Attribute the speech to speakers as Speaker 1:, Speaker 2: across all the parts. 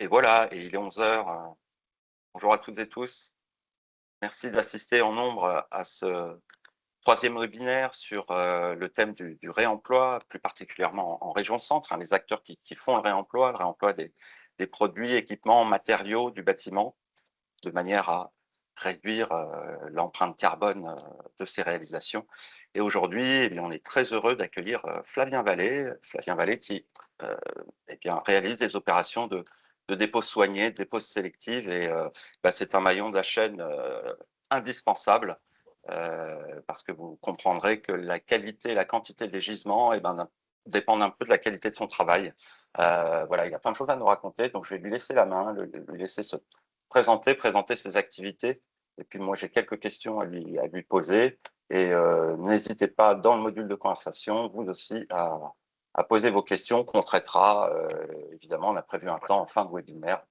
Speaker 1: Et voilà, et il est 11 h. Bonjour à toutes et tous. Merci d'assister en nombre à ce troisième webinaire sur le thème du réemploi, plus particulièrement en région centre, les acteurs qui font le réemploi des produits, équipements, matériaux du bâtiment, de manière à réduire l'empreinte carbone de ces réalisations. Et aujourd'hui, on est très heureux d'accueillir Flavien Vallée qui réalise des opérations de dépose soignée, dépose sélective, et c'est un maillon de la chaîne indispensable, parce que vous comprendrez que la qualité et la quantité des gisements dépendent un peu de la qualité de son travail. Voilà, il a plein de choses à nous raconter, donc je vais lui laisser la main, lui laisser se présenter ses activités, et puis moi j'ai quelques questions à lui poser, et n'hésitez pas dans le module de conversation, vous aussi, à poser vos questions qu'on traitera. Évidemment, on a prévu un temps en fin de webinaire.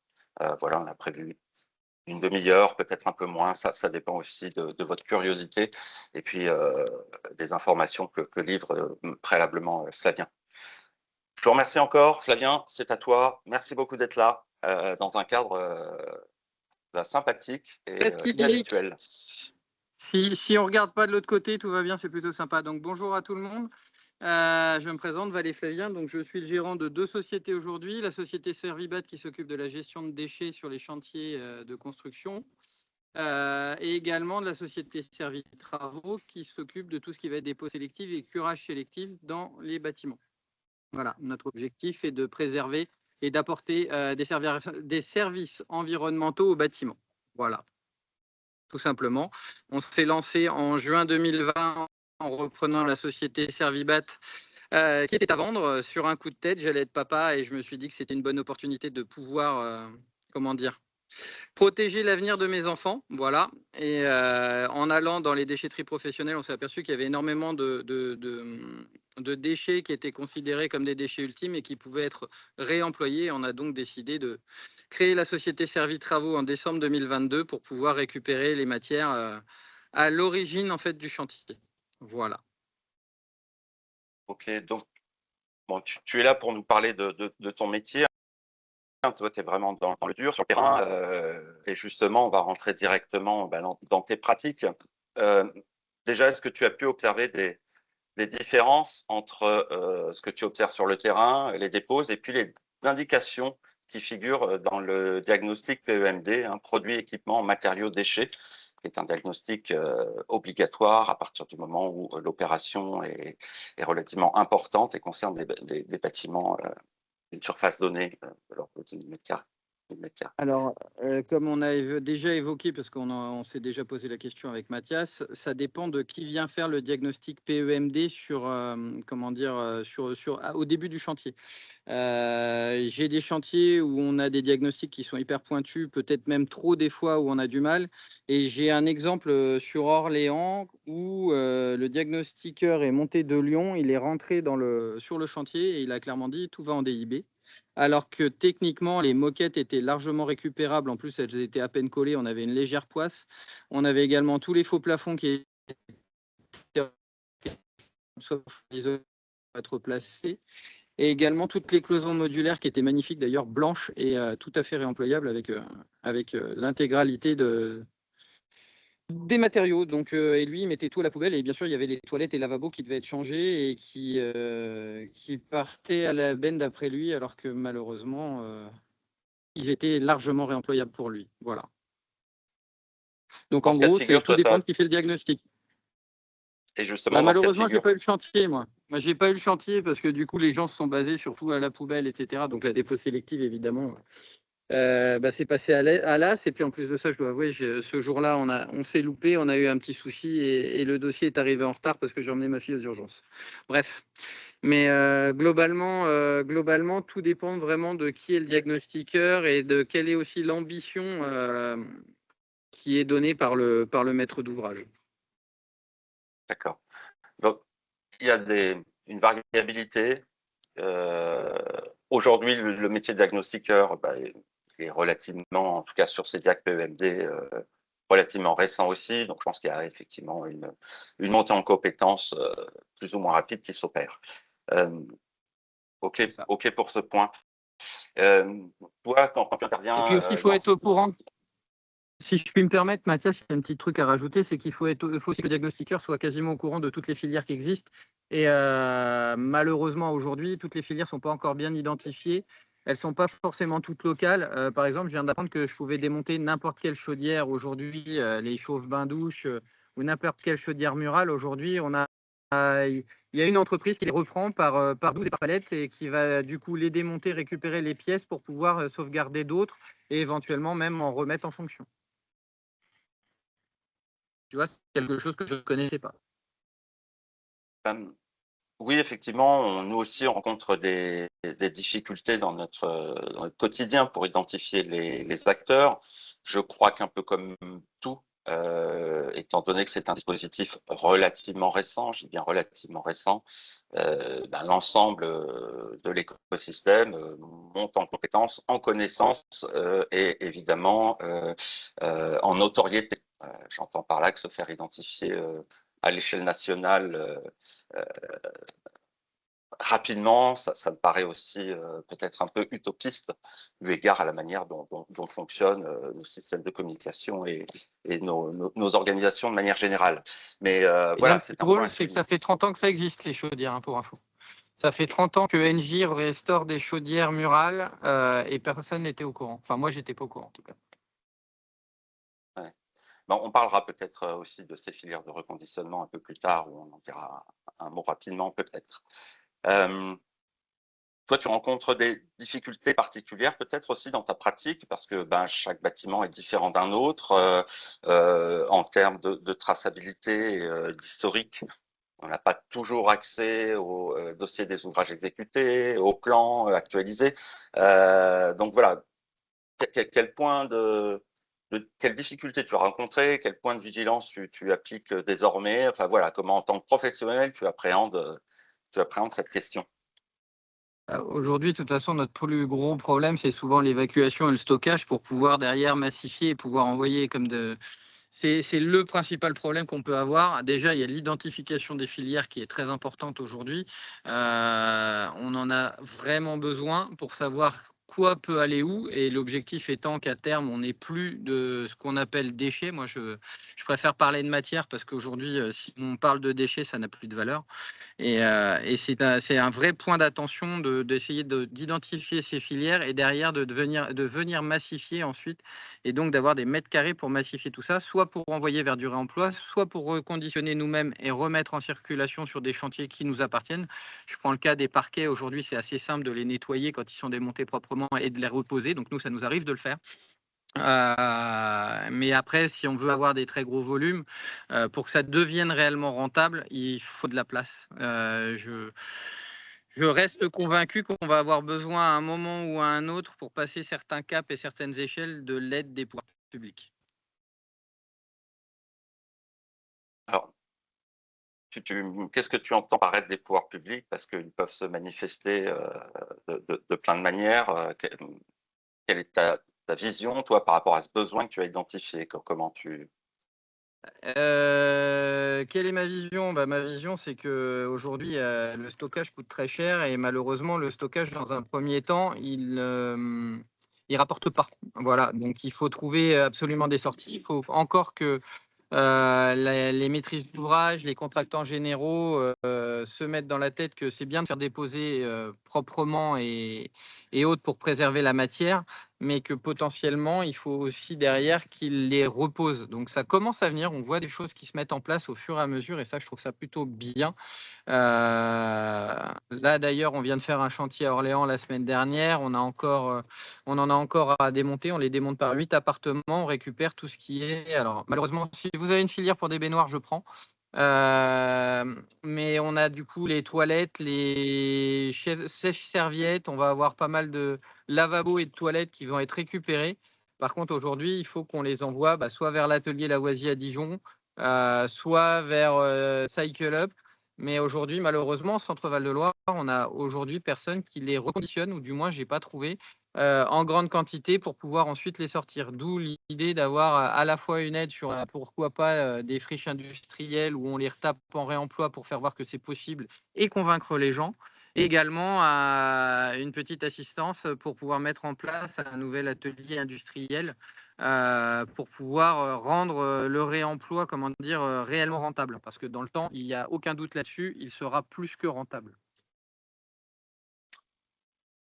Speaker 1: Voilà, on a prévu une demi-heure, peut-être un peu moins, ça dépend aussi de votre curiosité, et puis des informations que livre préalablement Flavien. Je vous remercie encore, Flavien, c'est à toi. Merci beaucoup d'être là, dans un cadre sympathique et inhabituel.
Speaker 2: Si on ne regarde pas de l'autre côté, tout va bien, c'est plutôt sympa. Donc bonjour à tout le monde. Je me présente, Vallée Flavien. Donc je suis le gérant de 2 sociétés aujourd'hui. La société Servibat qui s'occupe de la gestion de déchets sur les chantiers de construction, et également de la société Servi Travaux qui s'occupe de tout ce qui va être dépôt sélectif et curage sélectif dans les bâtiments. Voilà, notre objectif est de préserver et d'apporter des services environnementaux aux bâtiments. Voilà, tout simplement. On s'est lancé en juin 2020 en reprenant la société Servibat, qui était à vendre sur un coup de tête. J'allais être papa et je me suis dit que c'était une bonne opportunité de pouvoir, protéger l'avenir de mes enfants, voilà. Et en allant dans les déchetteries professionnelles, on s'est aperçu qu'il y avait énormément de déchets qui étaient considérés comme des déchets ultimes et qui pouvaient être réemployés. On a donc décidé de créer la société Servi Travaux en décembre 2022 pour pouvoir récupérer les matières à l'origine en fait du chantier. Voilà.
Speaker 1: Ok, donc bon, tu es là pour nous parler de ton métier. Toi, tu es vraiment dans le dur, sur le terrain, et justement, on va rentrer directement dans tes pratiques. Déjà, est-ce que tu as pu observer des différences entre ce que tu observes sur le terrain, les dépôts, et puis les indications qui figurent dans le diagnostic PEMD, produits, équipements, matériaux, déchets, qui est un diagnostic obligatoire à partir du moment où l'opération est relativement importante et concerne des bâtiments, une surface donnée, de leur côté, 10 mètres carrés.
Speaker 2: Alors, comme on a déjà évoqué, parce on s'est déjà posé la question avec Mathias, ça dépend de qui vient faire le diagnostic PEMD sur, au début du chantier. J'ai des chantiers où on a des diagnostics qui sont hyper pointus, peut-être même trop des fois où on a du mal. Et j'ai un exemple sur Orléans où le diagnostiqueur est monté de Lyon, il est rentré sur le chantier et il a clairement dit tout va en DIB. Alors que techniquement, les moquettes étaient largement récupérables. En plus, elles étaient à peine collées. On avait une légère poisse. On avait également tous les faux plafonds qui étaient sauf être placés. Et également toutes les cloisons modulaires qui étaient magnifiques, d'ailleurs blanches et tout à fait réemployables avec l'intégralité des matériaux. Donc, et lui, il mettait tout à la poubelle. Et bien sûr, il y avait les toilettes et lavabos qui devaient être changés et qui partaient à la benne d'après lui, alors que malheureusement, ils étaient largement réemployables pour lui. Voilà. Donc, en gros, c'est tout dépend de qui fait le diagnostic.
Speaker 1: Et justement,
Speaker 2: malheureusement, j'ai pas eu le chantier, moi. J'ai pas eu le chantier parce que du coup, les gens se sont basés surtout à la poubelle, etc. Donc, la dépôt sélective, évidemment, c'est passé à l'as. Et puis, en plus de ça, je dois avouer, ce jour-là, on s'est loupé, on a eu un petit souci et le dossier est arrivé en retard parce que j'ai emmené ma fille aux urgences. Bref. Mais globalement, tout dépend vraiment de qui est le diagnostiqueur et de quelle est aussi l'ambition qui est donnée par le maître d'ouvrage.
Speaker 1: D'accord. Donc, il y a une variabilité. Aujourd'hui, le métier de diagnostiqueur est relativement, en tout cas sur ces diacs PEMD, relativement récent aussi. Donc, je pense qu'il y a effectivement une montée en compétences plus ou moins rapide qui s'opère. OK pour ce point. Toi, quand tu
Speaker 2: Et puis
Speaker 1: interviens
Speaker 2: aussi, il faut être au courant. Si je puis me permettre, Mathias, il y a un petit truc à rajouter, c'est qu'il faut aussi que le diagnostiqueur soit quasiment au courant de toutes les filières qui existent. Et malheureusement, aujourd'hui, toutes les filières ne sont pas encore bien identifiées. Elles ne sont pas forcément toutes locales. Par exemple, je viens d'apprendre que je pouvais démonter n'importe quelle chaudière aujourd'hui, les chauffe-bains-douches ou n'importe quelle chaudière murale. Aujourd'hui, il y a une entreprise qui les reprend par 12 et par palette et qui va du coup les démonter, récupérer les pièces pour pouvoir sauvegarder d'autres et éventuellement même en remettre en fonction. Tu vois, c'est quelque chose que je ne connaissais pas.
Speaker 1: Oui, effectivement, nous aussi, on rencontre des difficultés dans notre quotidien pour identifier les acteurs. Je crois qu'un peu comme tout, étant donné que c'est un dispositif relativement récent, je dis bien relativement récent, l'ensemble de l'écosystème monte en compétences, en connaissances et évidemment en notoriété. J'entends par là que se faire identifier à l'échelle nationale rapidement, ça me paraît aussi peut-être un peu utopiste, eu égard à la manière dont fonctionnent nos systèmes de communication et nos organisations de manière générale. Mais
Speaker 2: Et
Speaker 1: voilà,
Speaker 2: là, le
Speaker 1: c'est
Speaker 2: plus
Speaker 1: un point
Speaker 2: drôle,
Speaker 1: qui...
Speaker 2: c'est que ça fait 30 ans que ça existe, les chaudières, hein, pour info. Ça fait 30 ans que Engie restaure des chaudières murales et personne n'était au courant. Enfin, moi, j'étais pas au courant, en tout cas.
Speaker 1: Ouais. Bon, on parlera peut-être aussi de ces filières de reconditionnement un peu plus tard, où on en dira un mot rapidement peut-être. Toi, tu rencontres des difficultés particulières peut-être aussi dans ta pratique parce que chaque bâtiment est différent d'un autre en termes de traçabilité et d'historique. On n'a pas toujours accès au dossier des ouvrages exécutés, aux plans actualisés. Donc voilà, quel point quelle difficulté tu as rencontré, quel point de vigilance tu appliques désormais. Enfin voilà, comment en tant que professionnel tu appréhendes cette question.
Speaker 2: Aujourd'hui, de toute façon, notre plus gros problème, c'est souvent l'évacuation et le stockage pour pouvoir derrière massifier et pouvoir envoyer comme de. C'est le principal problème qu'on peut avoir. Déjà, il y a l'identification des filières qui est très importante aujourd'hui. On en a vraiment besoin pour savoir quoi peut aller où. Et l'objectif étant qu'à terme, on n'ait plus de ce qu'on appelle déchets. Moi, je préfère parler de matière parce qu'aujourd'hui, si on parle de déchets, ça n'a plus de valeur. Et c'est un vrai point d'attention d'essayer d'identifier ces filières et derrière de venir massifier ensuite et donc d'avoir des mètres carrés pour massifier tout ça, soit pour envoyer vers du réemploi, soit pour reconditionner nous-mêmes et remettre en circulation sur des chantiers qui nous appartiennent. Je prends le cas des parquets. Aujourd'hui, c'est assez simple de les nettoyer quand ils sont démontés proprement et de les reposer. Donc nous, ça nous arrive de le faire. Mais après, si on veut avoir des très gros volumes, pour que ça devienne réellement rentable, il faut de la place. Je reste convaincu qu'on va avoir besoin à un moment ou à un autre pour passer certains caps et certaines échelles de l'aide des pouvoirs publics.
Speaker 1: Alors, qu'est-ce que tu entends par aide des pouvoirs publics? Parce qu'ils peuvent se manifester de plein de manières. Quelle est ta vision, toi, par rapport à ce besoin que tu as identifié? Comment tu...
Speaker 2: Quelle est ma vision? Ma vision, c'est qu'aujourd'hui, le stockage coûte très cher et malheureusement, le stockage, dans un premier temps, il rapporte pas. Voilà, donc il faut trouver absolument des sorties. Il faut encore que les maîtrises d'ouvrage, les contractants généraux se mettent dans la tête que c'est bien de faire déposer proprement et autres pour préserver la matière, mais que potentiellement, il faut aussi derrière qu'ils les reposent. Donc ça commence à venir, on voit des choses qui se mettent en place au fur et à mesure, et ça, je trouve ça plutôt bien. Là, d'ailleurs, on vient de faire un chantier à Orléans la semaine dernière. On en a encore à démonter. On les démonte par 8 appartements. On récupère tout ce qui est. Alors, malheureusement, si vous avez une filière pour des baignoires, je prends. Mais on a du coup les toilettes, les sèche-serviettes. On va avoir pas mal de lavabos et de toilettes qui vont être récupérés. Par contre, aujourd'hui, il faut qu'on les envoie soit vers l'atelier Lavoisier à Dijon, soit vers Cycle Up. Mais aujourd'hui, malheureusement, Centre Val-de-Loire, on a aujourd'hui personne qui les reconditionne, ou du moins, j'ai pas trouvé en grande quantité pour pouvoir ensuite les sortir. D'où l'idée d'avoir à la fois une aide sur, pourquoi pas, des friches industrielles où on les retape en réemploi pour faire voir que c'est possible et convaincre les gens. également à une petite assistance pour pouvoir mettre en place un nouvel atelier industriel pour pouvoir rendre le réemploi, comment dire, réellement rentable. Parce que dans le temps, il n'y a aucun doute là-dessus, il sera plus que rentable.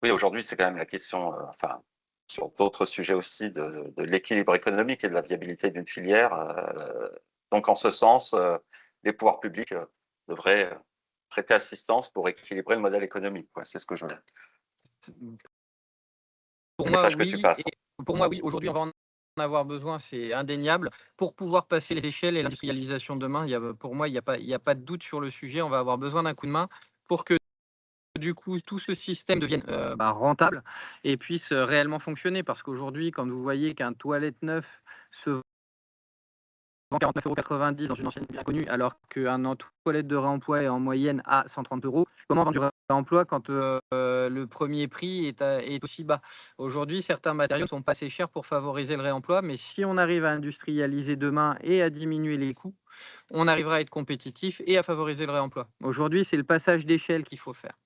Speaker 1: Oui, aujourd'hui, c'est quand même la question, enfin, sur d'autres sujets aussi, de l'équilibre économique et de la viabilité d'une filière. Donc, en ce sens, les pouvoirs publics devraient prêter assistance pour équilibrer le modèle économique, quoi. C'est ce que je veux dire.
Speaker 2: Pour
Speaker 1: C'est le
Speaker 2: moi,
Speaker 1: message que tu
Speaker 2: oui. Et
Speaker 1: passes.
Speaker 2: pour moi, oui. Aujourd'hui, on va en avoir besoin, c'est indéniable. Pour pouvoir passer les échelles et l'industrialisation demain, pour moi, il y a pas de doute sur le sujet. On va avoir besoin d'un coup de main pour que du coup, tout ce système devienne rentable et puisse réellement fonctionner. Parce qu'aujourd'hui, quand vous voyez qu'un toilette neuf se vend 49,90 € dans une ancienne bien connue, alors qu'un toilette de réemploi est en moyenne à 130 €, comment vendre du réemploi quand le premier prix est aussi bas? Aujourd'hui, certains matériaux sont pas assez chers pour favoriser le réemploi, mais si on arrive à industrialiser demain et à diminuer les coûts, on arrivera à être compétitif et à favoriser le réemploi. Aujourd'hui, c'est le passage d'échelle qu'il faut faire.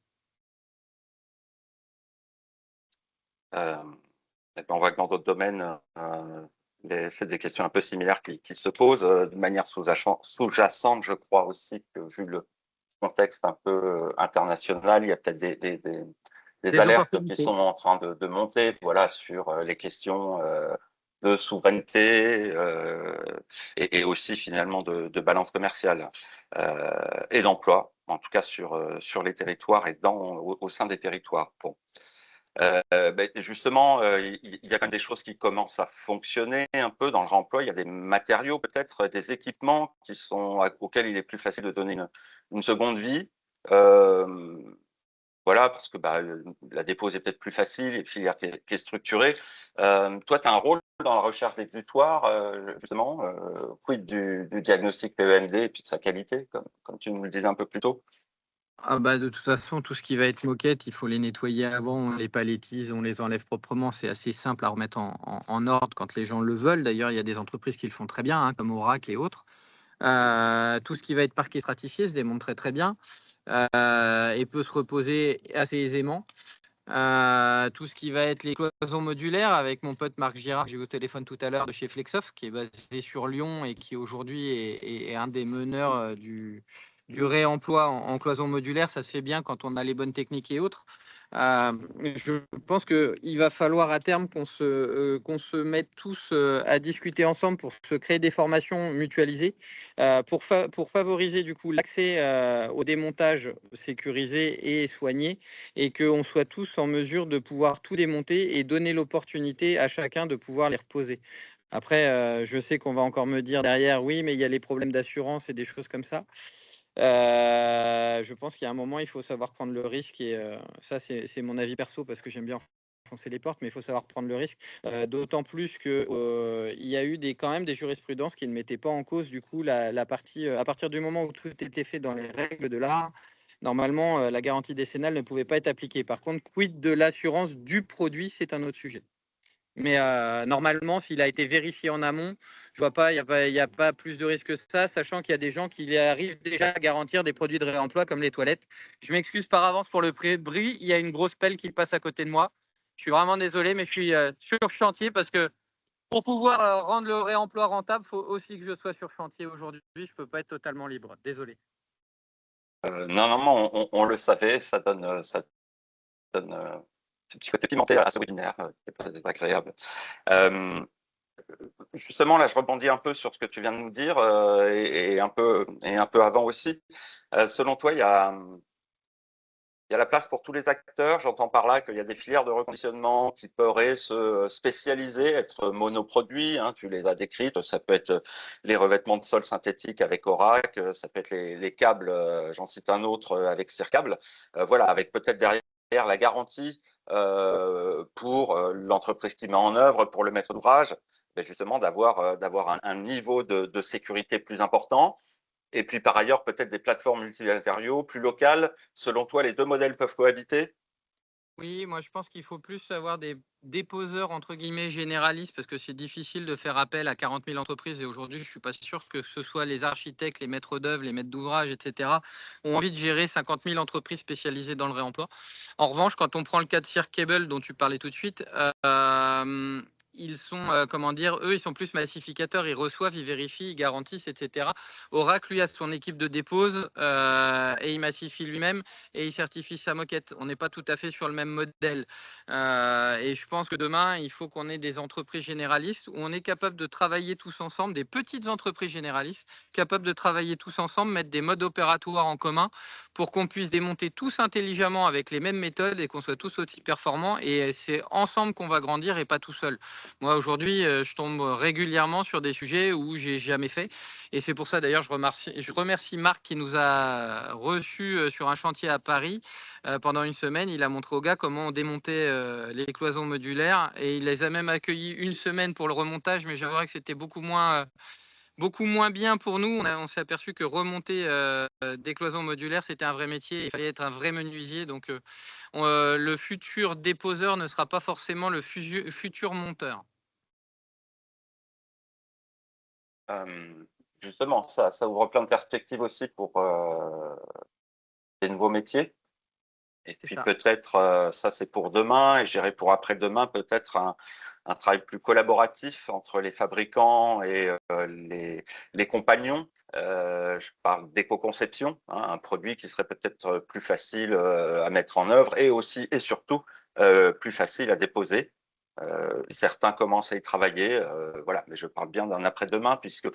Speaker 1: Et puis on voit que dans d'autres domaines, c'est des questions un peu similaires qui se posent de manière sous-jacente, je crois aussi que vu le contexte un peu international, il y a peut-être des
Speaker 2: Des
Speaker 1: alertes qui
Speaker 2: opportunités.
Speaker 1: sont en train de monter, voilà, sur les questions de souveraineté et aussi finalement de balance commerciale et d'emploi, en tout cas sur les territoires et au sein des territoires. Bon. Justement, il y a quand même des choses qui commencent à fonctionner un peu dans le réemploi. Il y a des matériaux peut-être, des équipements auxquels il est plus facile de donner une seconde vie. Hem, voilà, parce que, la dépose est peut-être plus facile, une filière qui est structurée. Toi, tu as un rôle dans la recherche d'exutoires, justement, quid du diagnostic PEMD et puis de sa qualité, comme tu nous le disais un peu plus tôt?
Speaker 2: Ah bah, de toute façon, tout ce qui va être moquette, il faut les nettoyer avant, on les palétise, on les enlève proprement. C'est assez simple à remettre en ordre quand les gens le veulent. D'ailleurs, il y a des entreprises qui le font très bien, hein, comme Oracle et autres. Tout ce qui va être parquet stratifié se démonte très très bien et peut se reposer assez aisément. Tout ce qui va être les cloisons modulaires avec mon pote Marc Girard, que j'ai eu au téléphone tout à l'heure de chez Flexoft, qui est basé sur Lyon et qui aujourd'hui est un des meneurs du réemploi en cloisons modulaires. Ça se fait bien quand on a les bonnes techniques et autres. Euh, je pense qu'il va falloir à terme qu'on se mette tous à discuter ensemble pour se créer des formations mutualisées pour favoriser du coup l'accès au démontage sécurisé et soigné et qu'on soit tous en mesure de pouvoir tout démonter et donner l'opportunité à chacun de pouvoir les reposer. Après, je sais qu'on va encore me dire derrière, oui, mais il y a les problèmes d'assurance et des choses comme ça. Je pense qu'il y a un moment, il faut savoir prendre le risque et ça, c'est mon avis perso parce que j'aime bien enfoncer les portes, mais il faut savoir prendre le risque. D'autant plus que il y a eu quand même des jurisprudences qui ne mettaient pas en cause du coup la partie à partir du moment où tout était fait dans les règles de l'art. Normalement, la garantie décennale ne pouvait pas être appliquée. Par contre, quid de l'assurance du produit, c'est un autre sujet. Mais normalement, s'il a été vérifié en amont, je vois pas, il y a pas plus de risque que ça, sachant qu'il y a des gens qui arrivent déjà à garantir des produits de réemploi comme les toilettes. Je m'excuse par avance pour le bris, il y a une grosse pelle qui passe à côté de moi. Je suis vraiment désolé, mais je suis sur chantier parce que pour pouvoir rendre le réemploi rentable, il faut aussi que je sois sur chantier aujourd'hui. Je peux pas être totalement libre. Désolé.
Speaker 1: Non, non, non, on le savait, ça donne, ce petit côté pimenté à ce webinaire, qui est pas désagréable. Hem, Justement, là, je rebondis un peu sur ce que tu viens de nous dire, et un peu avant aussi. Selon toi, il y a la place pour tous les acteurs. J'entends par là qu'il y a des filières de reconditionnement qui pourraient se spécialiser, être monoproduits, hein, tu les as décrites. Ça peut être les revêtements de sol synthétiques avec Oracle, ça peut être les câbles, j'en cite un autre avec Circable. Voilà, avec peut-être derrière la garantie pour l'entreprise qui met en œuvre, pour le maître d'ouvrage, ben justement d'avoir un niveau de sécurité plus important. Et puis par ailleurs, peut-être des plateformes multilatéraux plus locales. Selon toi, les deux modèles peuvent cohabiter?
Speaker 2: Oui, moi je pense qu'il faut plus avoir des déposeurs entre guillemets généralistes parce que c'est difficile de faire appel à 40 000 entreprises et aujourd'hui je suis pas sûr que ce soit les architectes, les maîtres d'œuvre, les maîtres d'ouvrage, etc. ont envie de gérer 50 000 entreprises spécialisées dans le réemploi. En revanche, quand on prend le cas de Cable dont tu parlais tout de suite, ils sont, comment dire, eux, ils sont plus massificateurs, ils reçoivent, ils vérifient, ils garantissent, etc. Oracle, lui, a son équipe de dépose et il massifie lui-même et il certifie sa moquette. On n'est pas tout à fait sur le même modèle. Et je pense que demain, il faut qu'on ait des entreprises généralistes où on est capable de travailler tous ensemble, des petites entreprises généralistes, capables de travailler tous ensemble, mettre des modes opératoires en commun pour qu'on puisse démonter tous intelligemment avec les mêmes méthodes et qu'on soit tous aussi performants. Et c'est ensemble qu'on va grandir et pas tout seul. Moi, aujourd'hui, je tombe régulièrement sur des sujets où j'ai jamais fait. Et c'est pour ça, d'ailleurs, je remercie Marc qui nous a reçus sur un chantier à Paris pendant une semaine. Il a montré aux gars comment on démontait les cloisons modulaires et il les a même accueillis une semaine pour le remontage. Mais j'avouerais que c'était beaucoup moins bien pour nous. On s'est aperçu que remonter des cloisons modulaires, c'était un vrai métier. Il fallait être un vrai menuisier. Donc, le futur déposeur ne sera pas forcément le futur monteur.
Speaker 1: Justement, ça ouvre plein de perspectives aussi pour des nouveaux métiers. Et
Speaker 2: C'est
Speaker 1: puis
Speaker 2: ça.
Speaker 1: peut-être, ça c'est pour demain, et je dirais pour après-demain, peut-être un travail plus collaboratif entre les fabricants et les compagnons. Je parle d'éco-conception, hein, un produit qui serait peut-être plus facile à mettre en œuvre et aussi et surtout plus facile à déposer. Certains commencent à y travailler, voilà, mais je parle bien d'un après-demain puisque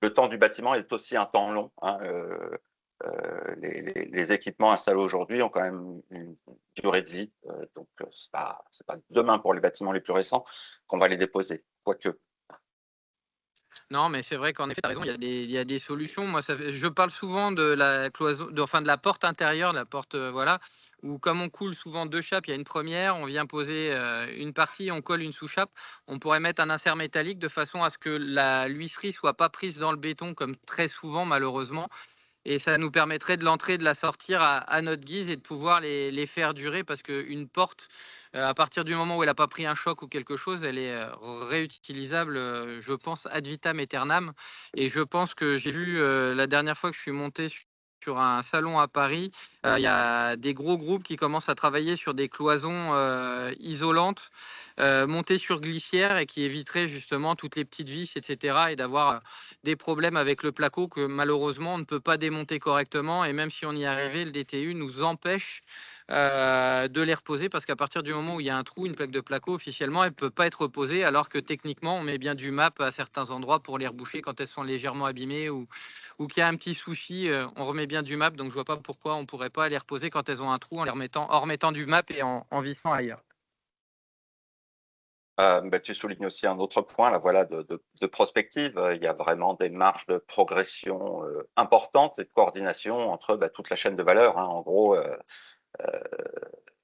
Speaker 1: le temps du bâtiment est aussi un temps long, hein, les équipements installés aujourd'hui ont quand même une durée de vie, donc c'est pas demain pour les bâtiments les plus récents qu'on va les déposer, quoique.
Speaker 2: Non, mais c'est vrai qu'en effet, tu as raison, il y a des solutions. Moi, je parle souvent de la cloison, enfin de la porte intérieure, la porte, voilà, où comme on coule souvent deux chapes, il y a une première, on vient poser une partie, on colle une sous-chape. On pourrait mettre un insert métallique de façon à ce que l'huisserie soit pas prise dans le béton, comme très souvent, malheureusement. Et ça nous permettrait de l'entrer et de la sortir à notre guise et de pouvoir les faire durer parce qu'une porte, à partir du moment où elle n'a pas pris un choc ou quelque chose, elle est réutilisable, je pense, ad vitam aeternam. Et je pense que j'ai vu la dernière fois que je suis monté sur un salon à Paris, il y a des gros groupes qui commencent à travailler sur des cloisons isolantes montées sur glissière et qui éviteraient justement toutes les petites vis, etc. et d'avoir des problèmes avec le placo que malheureusement on ne peut pas démonter correctement et même si on y arrivait, le DTU nous empêche de les reposer parce qu'à partir du moment où il y a un trou, une plaque de placo, officiellement, elle ne peut pas être reposée alors que techniquement, on met bien du MAP à certains endroits pour les reboucher quand elles sont légèrement abîmées ou qu'il y a un petit souci, on remet bien du MAP. Donc je vois pas pourquoi on ne pourrait pas les reposer quand elles ont un trou en remettant du MAP et en vissant ailleurs.
Speaker 1: Bah, tu soulignes aussi un autre point, là, voilà, de prospective. Il y a vraiment des marges de progression importantes et de coordination entre toute la chaîne de valeur, hein. En gros,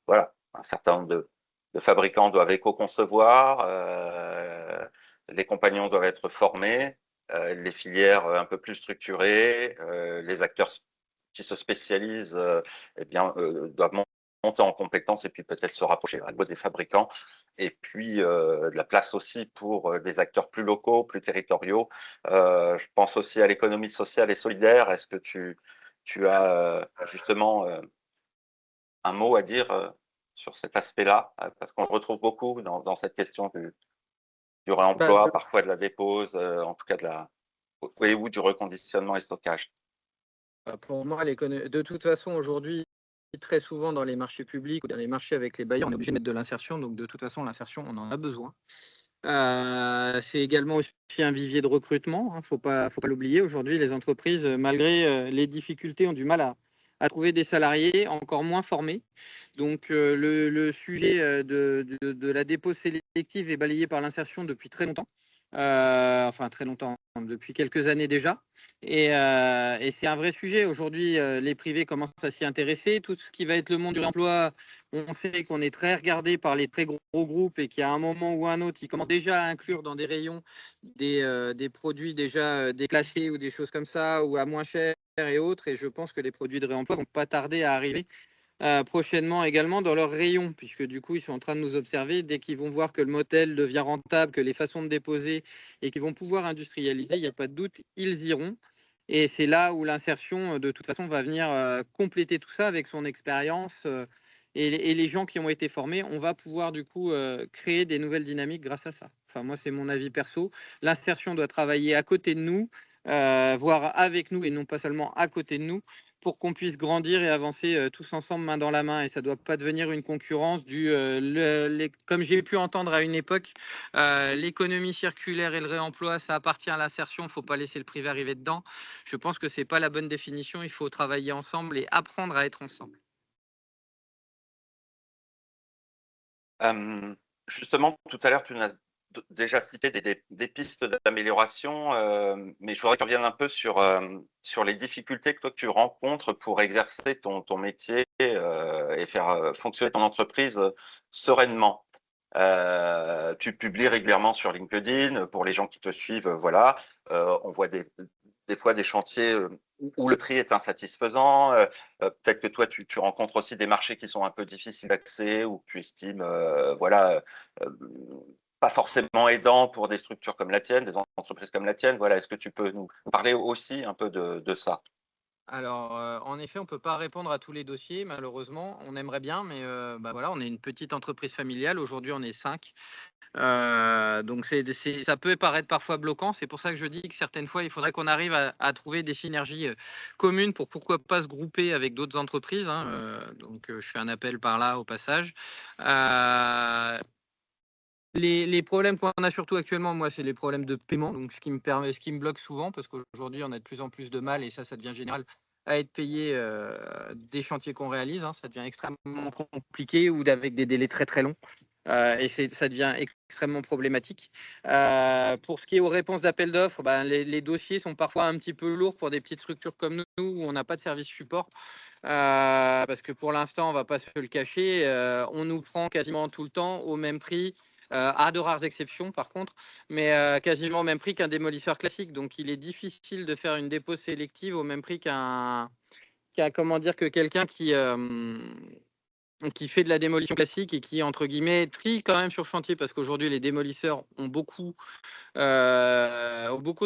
Speaker 1: voilà, un certain nombre de fabricants doivent éco-concevoir, les compagnons doivent être formés, les filières un peu plus structurées, les acteurs qui se spécialisent eh bien, doivent monter en compétences et puis peut-être se rapprocher à des fabricants. Et puis de la place aussi pour des acteurs plus locaux, plus territoriaux. Je pense aussi à l'économie sociale et solidaire. Est-ce que tu as justement un mot à dire sur cet aspect-là, parce qu'on le retrouve beaucoup dans cette question du
Speaker 2: Bah,
Speaker 1: réemploi, parfois de la dépose, en tout cas oui, ou du reconditionnement et stockage.
Speaker 2: pour moi, de toute façon, aujourd'hui, très souvent dans les marchés publics ou dans les marchés avec les bailleurs, on est obligé de mettre de l'insertion. Donc, de toute façon, l'insertion, on en a besoin. C'est également aussi un vivier de recrutement, hein, faut pas l'oublier. Aujourd'hui, les entreprises, malgré les difficultés, ont du mal à trouver des salariés encore moins formés. Donc, le sujet de la dépose sélective est balayé par l'insertion depuis très longtemps. Enfin, très longtemps, depuis quelques années déjà. Et c'est un vrai sujet. Aujourd'hui, les privés commencent à s'y intéresser. Tout ce qui va être le monde du réemploi, on sait qu'on est très regardé par les très gros groupes et qu'il y a un moment ou un autre, ils commencent déjà à inclure dans des rayons des produits déjà déclassés ou des choses comme ça, ou à moins cher et autres. Et je pense que les produits de réemploi vont pas tarder à arriver prochainement également dans leurs rayons, puisque du coup, ils sont en train de nous observer. Dès qu'ils vont voir que le modèle devient rentable, que les façons de déposer et qu'ils vont pouvoir industrialiser, il n'y a pas de doute, ils iront. Et c'est là où l'insertion, de toute façon, va venir compléter tout ça avec son expérience. Et les gens qui ont été formés, on va pouvoir du coup créer des nouvelles dynamiques grâce à ça. Enfin, moi, c'est mon avis perso. L'insertion doit travailler à côté de nous, voire avec nous et non pas seulement à côté de nous, pour qu'on puisse grandir et avancer tous ensemble, main dans la main. Et ça ne doit pas devenir une concurrence comme j'ai pu entendre à une époque, l'économie circulaire et le réemploi, ça appartient à l'insertion, il ne faut pas laisser le privé arriver dedans. Je pense que ce n'est pas la bonne définition. Il faut travailler ensemble et apprendre à être ensemble.
Speaker 1: Justement, tout à l'heure, tu as déjà cité des pistes d'amélioration, mais je voudrais que tu reviennes un peu sur les difficultés que toi tu rencontres pour exercer ton métier et faire fonctionner ton entreprise sereinement. Tu publies régulièrement sur LinkedIn pour les gens qui te suivent, voilà. On voit des fois des chantiers où le tri est insatisfaisant. Peut-être que toi, tu rencontres aussi des marchés qui sont un peu difficiles d'accès ou que tu estimes voilà, euh, pas forcément aidants pour des structures comme la tienne, des entreprises comme la tienne. Voilà, est-ce que tu peux nous parler aussi un peu de ça?
Speaker 2: Alors, en effet, on ne peut pas répondre à tous les dossiers, malheureusement. On aimerait bien, mais bah voilà, on est une petite entreprise familiale. Aujourd'hui, on est 5. Donc, ça peut paraître parfois bloquant. C'est pour ça que je dis que certaines fois, il faudrait qu'on arrive à trouver des synergies communes pour pourquoi pas se grouper avec d'autres entreprises, hein. Donc, je fais un appel par là au passage. Les problèmes qu'on a surtout actuellement, moi, c'est les problèmes de paiement. Donc, ce qui me bloque souvent, parce qu'aujourd'hui, on a de plus en plus de mal, et ça devient général, à être payé des chantiers qu'on réalise, hein. Ça devient extrêmement compliqué ou avec des délais très très longs. Ça devient extrêmement problématique. Pour ce qui est aux réponses d'appel d'offres, ben, les dossiers sont parfois un petit peu lourds pour des petites structures comme nous où on n'a pas de service support. Parce que pour l'instant, on ne va pas se le cacher, on nous prend quasiment tout le temps au même prix, à de rares exceptions par contre, mais quasiment au même prix qu'un démolisseur classique. Donc il est difficile de faire une dépose sélective au même prix comment dire, que quelqu'un qui fait de la démolition classique et qui, entre guillemets, trie quand même sur chantier, parce qu'aujourd'hui, les démolisseurs ont beaucoup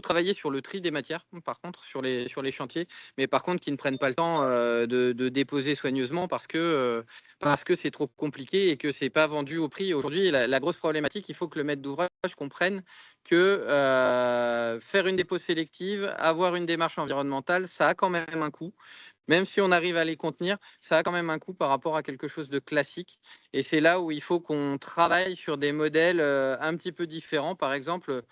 Speaker 2: travaillé sur le tri des matières, par contre, sur les chantiers, mais par contre, qui ne prennent pas le temps de déposer soigneusement parce que c'est trop compliqué et que c'est pas vendu au prix. Aujourd'hui, la grosse problématique, il faut que le maître d'ouvrage comprenne que faire une dépose sélective, avoir une démarche environnementale, ça a quand même un coût. Même si on arrive à les contenir, ça a quand même un coût par rapport à quelque chose de classique. Et c'est là où il faut qu'on travaille sur des modèles un petit peu différents. Par exemple,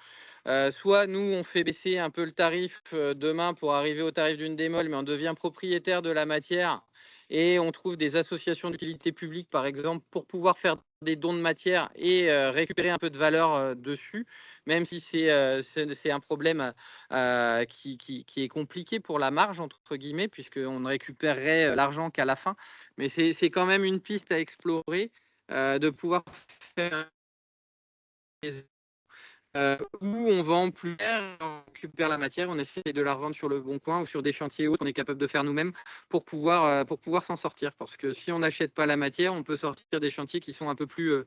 Speaker 2: soit nous, on fait baisser un peu le tarif demain pour arriver au tarif d'une démol, mais on devient propriétaire de la matière et on trouve des associations d'utilité publique, par exemple, pour pouvoir faire des dons de matière et récupérer un peu de valeur dessus, même si c'est un problème qui est compliqué pour la marge, entre guillemets, puisqu'on ne récupérerait l'argent qu'à la fin. Mais c'est quand même une piste à explorer, de pouvoir faire où on vend plus cher, on récupère la matière, on essaie de la revendre sur le bon coin ou sur des chantiers autres qu'on est capable de faire nous-mêmes pour pouvoir s'en sortir. Parce que si on n'achète pas la matière, on peut sortir des chantiers qui sont un peu plus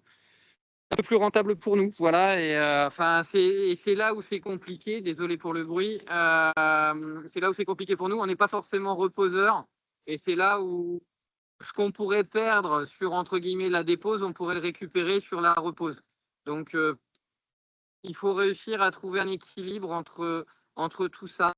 Speaker 2: rentables pour nous. Voilà, et enfin, c'est là où c'est compliqué. Désolé pour le bruit. C'est là où c'est compliqué pour nous. On n'est pas forcément reposeur, et c'est là où ce qu'on pourrait perdre sur entre guillemets la dépose, on pourrait le récupérer sur la repose. Donc, il faut réussir à trouver un équilibre entre tout ça.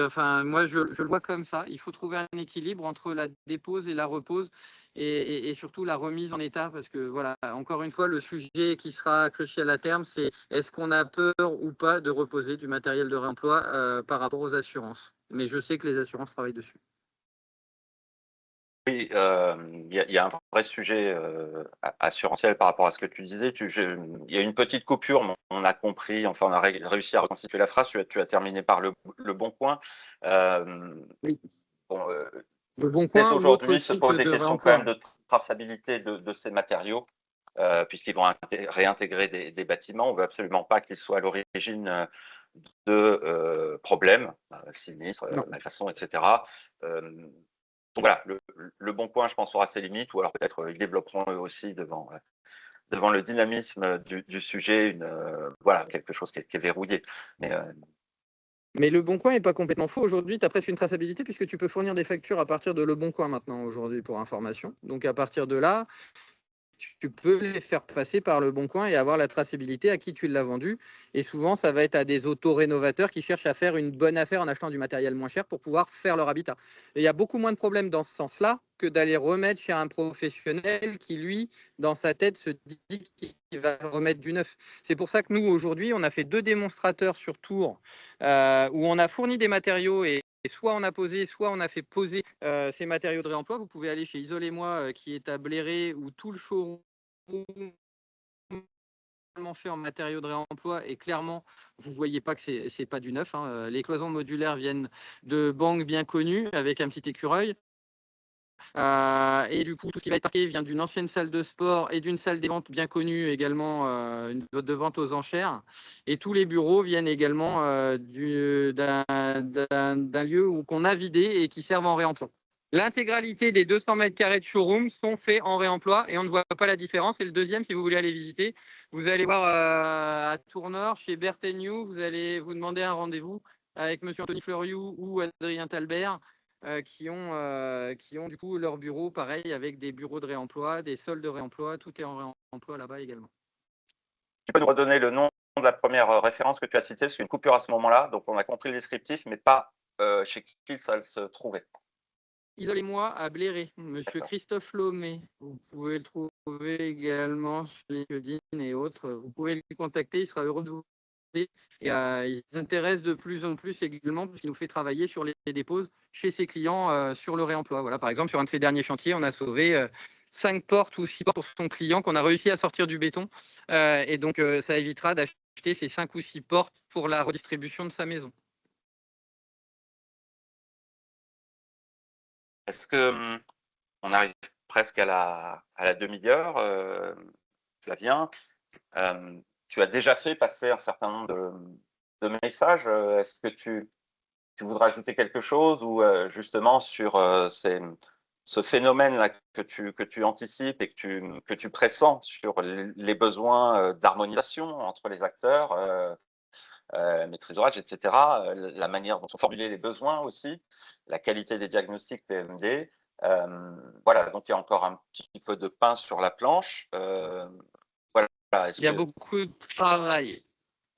Speaker 2: Enfin, moi, je le vois comme ça. Il faut trouver un équilibre entre la dépose et la repose et surtout la remise en état. Parce que, voilà, encore une fois, le sujet qui sera crucial à terme, c'est est-ce qu'on a peur ou pas de reposer du matériel de réemploi par rapport aux assurances. Mais je sais que les assurances travaillent dessus.
Speaker 1: Oui, il y a un vrai sujet assurantiel par rapport à ce que tu disais. Il y a une petite coupure, mais on a compris, enfin on a réussi à reconstituer la phrase. Tu as terminé par le bon point.
Speaker 2: Oui.
Speaker 1: Bon,
Speaker 2: Le bon
Speaker 1: dès
Speaker 2: coin ou autre
Speaker 1: aujourd'hui se
Speaker 2: site
Speaker 1: posent des
Speaker 2: de
Speaker 1: questions quand même
Speaker 2: réemploi.
Speaker 1: de traçabilité de ces matériaux, puisqu'ils vont réintégrer des bâtiments. On veut absolument pas qu'ils soient à l'origine de problèmes, sinistres,
Speaker 2: Non.
Speaker 1: malfaçons, etc. Donc voilà, le Bon Coin, je pense, aura ses limites, ou alors peut-être ils développeront eux aussi devant le dynamisme du sujet, voilà, quelque chose qui est verrouillé.
Speaker 2: Mais Le Bon Coin n'est pas complètement faux. Aujourd'hui, tu as presque une traçabilité puisque tu peux fournir des factures à partir de Le Bon Coin maintenant, aujourd'hui, pour information. Donc à partir de là, tu peux les faire passer par Le Bon Coin et avoir la traçabilité à qui tu l'as vendu. Et souvent, ça va être à des auto-rénovateurs qui cherchent à faire une bonne affaire en achetant du matériel moins cher pour pouvoir faire leur habitat. Et il y a beaucoup moins de problèmes dans ce sens-là que d'aller remettre chez un professionnel qui, lui, dans sa tête, se dit qu'il va remettre du neuf. C'est pour ça que nous, aujourd'hui, on a fait 2 démonstrateurs sur Tours où on a fourni des matériaux et soit on a posé, soit on a fait poser ces matériaux de réemploi. Vous pouvez aller chez Isolez-moi qui est à Bléré où tout le showroom fait en matériaux de réemploi et clairement vous voyez pas que c'est pas du neuf, hein. Les cloisons modulaires viennent de banques bien connues avec un petit écureuil. Et du coup, tout ce qui va être parqué vient d'une ancienne salle de sport et d'une salle des ventes bien connue également, de vente aux enchères. Et tous les bureaux viennent également d'un lieu qu'on a vidé et qui servent en réemploi. L'intégralité des 200 mètres carrés de showroom sont faits en réemploi et on ne voit pas la différence. Et le deuxième, si vous voulez aller visiter, vous allez voir à Tournord, chez Berthegnou, vous allez vous demander un rendez-vous avec monsieur Anthony Fleuriou ou Adrien Talbert, qui ont du coup leur bureau, pareil, avec des bureaux de réemploi, des soldes de réemploi, tout est en réemploi là-bas également.
Speaker 1: Tu peux nous redonner le nom de la première référence que tu as citée, parce qu'il y a une coupure à ce moment-là, donc on a compris le descriptif, mais pas chez qui ça se trouvait.
Speaker 2: Isolez-moi à Bléré, monsieur Christophe Lomé. Vous pouvez le trouver également sur LinkedIn et autres. Vous pouvez le contacter, il sera heureux de vous aider. Et il s'intéresse de plus en plus également parce qu'il nous fait travailler sur les déposes chez ses clients sur le réemploi. Voilà, par exemple, sur un de ses derniers chantiers, on a sauvé 5 portes ou 6 portes pour son client qu'on a réussi à sortir du béton. Et donc, ça évitera d'acheter ces 5 ou 6 portes pour la redistribution de sa maison.
Speaker 1: Est-ce que on arrive presque à la demi-heure, Flavien? Tu as déjà fait passer un certain nombre de messages. Est-ce que tu voudrais ajouter quelque chose, ou justement sur ce phénomène-là que tu anticipes et que tu pressens sur les besoins d'harmonisation entre les acteurs, maîtrise d'ouvrage, etc., la manière dont sont formulés les besoins aussi, la qualité des diagnostics PMD. Voilà, donc il y a encore un petit peu de pain sur la planche. Voilà.
Speaker 2: Il y a beaucoup de travail.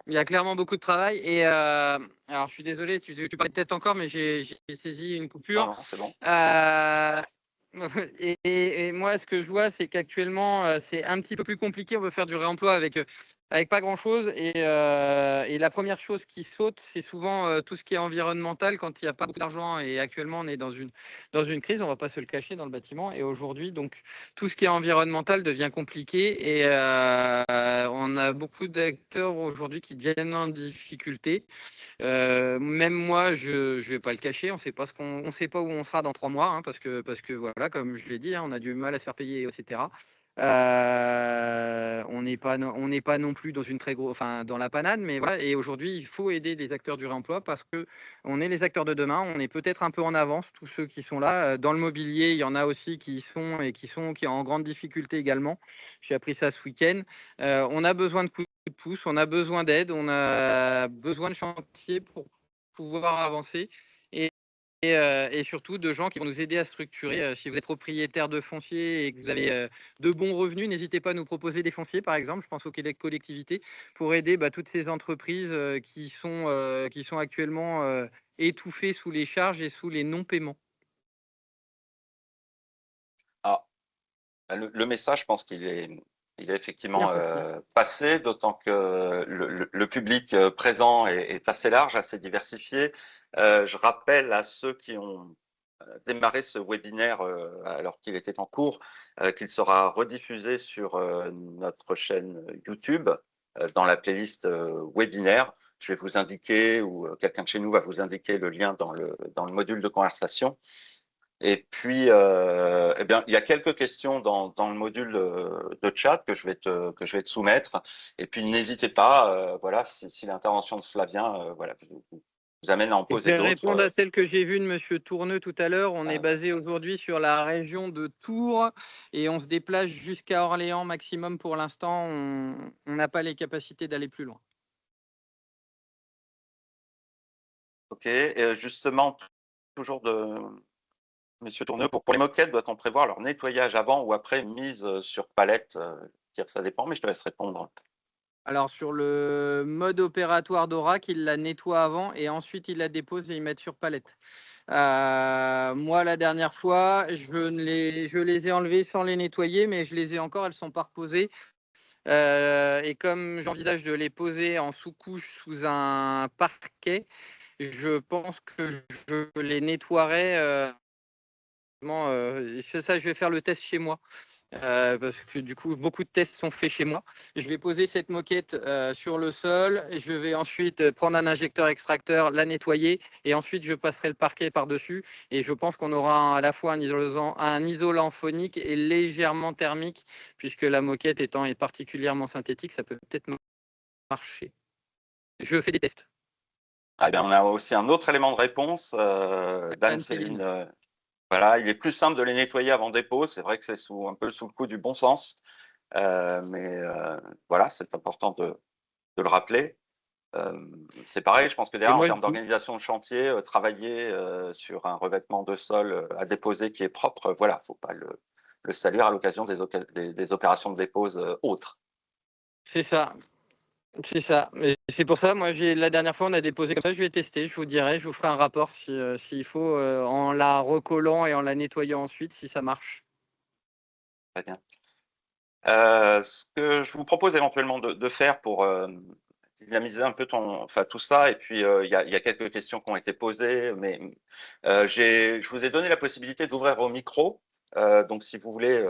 Speaker 2: Il y a clairement beaucoup de travail. Et alors, je suis désolé, tu parlais peut-être encore, mais j'ai saisi une coupure.
Speaker 1: Non, c'est bon.
Speaker 2: Et moi, ce que je vois, c'est qu'actuellement, c'est un petit peu plus compliqué. On veut faire du réemploi avec pas grand-chose. Et la première chose qui saute, c'est souvent tout ce qui est environnemental quand il n'y a pas beaucoup d'argent. Et actuellement, on est dans une crise, on ne va pas se le cacher dans le bâtiment. Et aujourd'hui, donc, tout ce qui est environnemental devient compliqué. Et on a beaucoup d'acteurs aujourd'hui qui deviennent en difficulté. Même moi, je vais pas le cacher, on sait pas on sait pas où on sera dans 3 mois, hein, parce que voilà, comme je l'ai dit, hein, on a du mal à se faire payer, etc. On n'est pas non plus dans une très gros, enfin dans la panade, mais voilà. Et aujourd'hui, il faut aider les acteurs du réemploi parce que on est les acteurs de demain. On est peut-être un peu en avance, tous ceux qui sont là. Dans le mobilier, il y en a aussi qui sont en grande difficulté également. J'ai appris ça ce week-end. On a besoin de coups de pouce, on a besoin d'aide, on a besoin de chantier pour pouvoir avancer et surtout de gens qui vont nous aider à structurer. Si vous êtes propriétaire de foncier et que vous avez de bons revenus, n'hésitez pas à nous proposer des fonciers, par exemple. Je pense aux collectivités pour aider toutes ces entreprises qui sont actuellement étouffées sous les charges et sous les non-paiements.
Speaker 1: Ah, le message, je pense qu'il est effectivement
Speaker 2: Bien
Speaker 1: passé, d'autant que le public présent est assez large, assez diversifié. Je rappelle à ceux qui ont démarré ce webinaire alors qu'il était en cours, qu'il sera rediffusé sur notre chaîne YouTube dans la playlist webinaire. Je vais vous indiquer, ou quelqu'un de chez nous va vous indiquer le lien dans le module de conversation. Et puis, eh bien, il y a quelques questions dans le module de chat que je vais te soumettre. Et puis, n'hésitez pas, voilà, si l'intervention de Flavien, voilà, vous amène à en
Speaker 2: Je
Speaker 1: poser
Speaker 2: vais
Speaker 1: d'autres.
Speaker 2: répondre à celle que j'ai vue de Monsieur Tourneux tout à l'heure. On est
Speaker 1: Ouais.
Speaker 2: basé aujourd'hui sur la région de Tours et on se déplace jusqu'à Orléans maximum pour l'instant. On n'a pas les capacités d'aller plus loin.
Speaker 1: Ok, et justement, toujours de Monsieur Tourneux, pour les moquettes, doit-on prévoir leur nettoyage avant ou après mise sur palette? Ça dépend, mais je te laisse répondre.
Speaker 2: Alors sur le mode opératoire d'Aurac, il la nettoie avant et ensuite il la dépose et il met sur palette. Moi, la dernière fois, je les ai enlevées sans les nettoyer, mais je les ai encore, elles sont pas reposées. Et comme j'envisage de les poser en sous-couche sous un parquet, je pense que je les nettoierai. Ça, je vais faire le test chez moi. Parce que du coup, beaucoup de tests sont faits chez moi. Je vais poser cette moquette sur le sol. Je vais ensuite prendre un injecteur extracteur, la nettoyer et ensuite je passerai le parquet par-dessus. Et je pense qu'on aura à la fois un isolant phonique et légèrement thermique, puisque la moquette étant est particulièrement synthétique, ça peut peut-être marcher. Je fais des tests.
Speaker 1: Ah bien, on a aussi un autre élément de réponse d'Anne-Céline. Voilà, il est plus simple de les nettoyer avant dépôt. C'est vrai que c'est un peu sous le coup du bon sens. Mais voilà, c'est important de le rappeler. C'est pareil, je pense que derrière, en termes d'organisation de chantier, travailler sur un revêtement de sol à déposer qui est propre, voilà, faut pas le salir à l'occasion des opérations de dépose autres.
Speaker 2: C'est ça. C'est ça. Et c'est pour ça, moi, la dernière fois, on a déposé comme ça. Je vais tester. Je vous dirai. Je vous ferai un rapport s'il faut, en la recollant et en la nettoyant ensuite, si ça marche.
Speaker 1: Très bien. Ce que je vous propose éventuellement de faire pour dynamiser un peu tout ça, et puis il y a quelques questions qui ont été posées, mais je vous ai donné la possibilité d'ouvrir vos micros. Donc, si vous voulez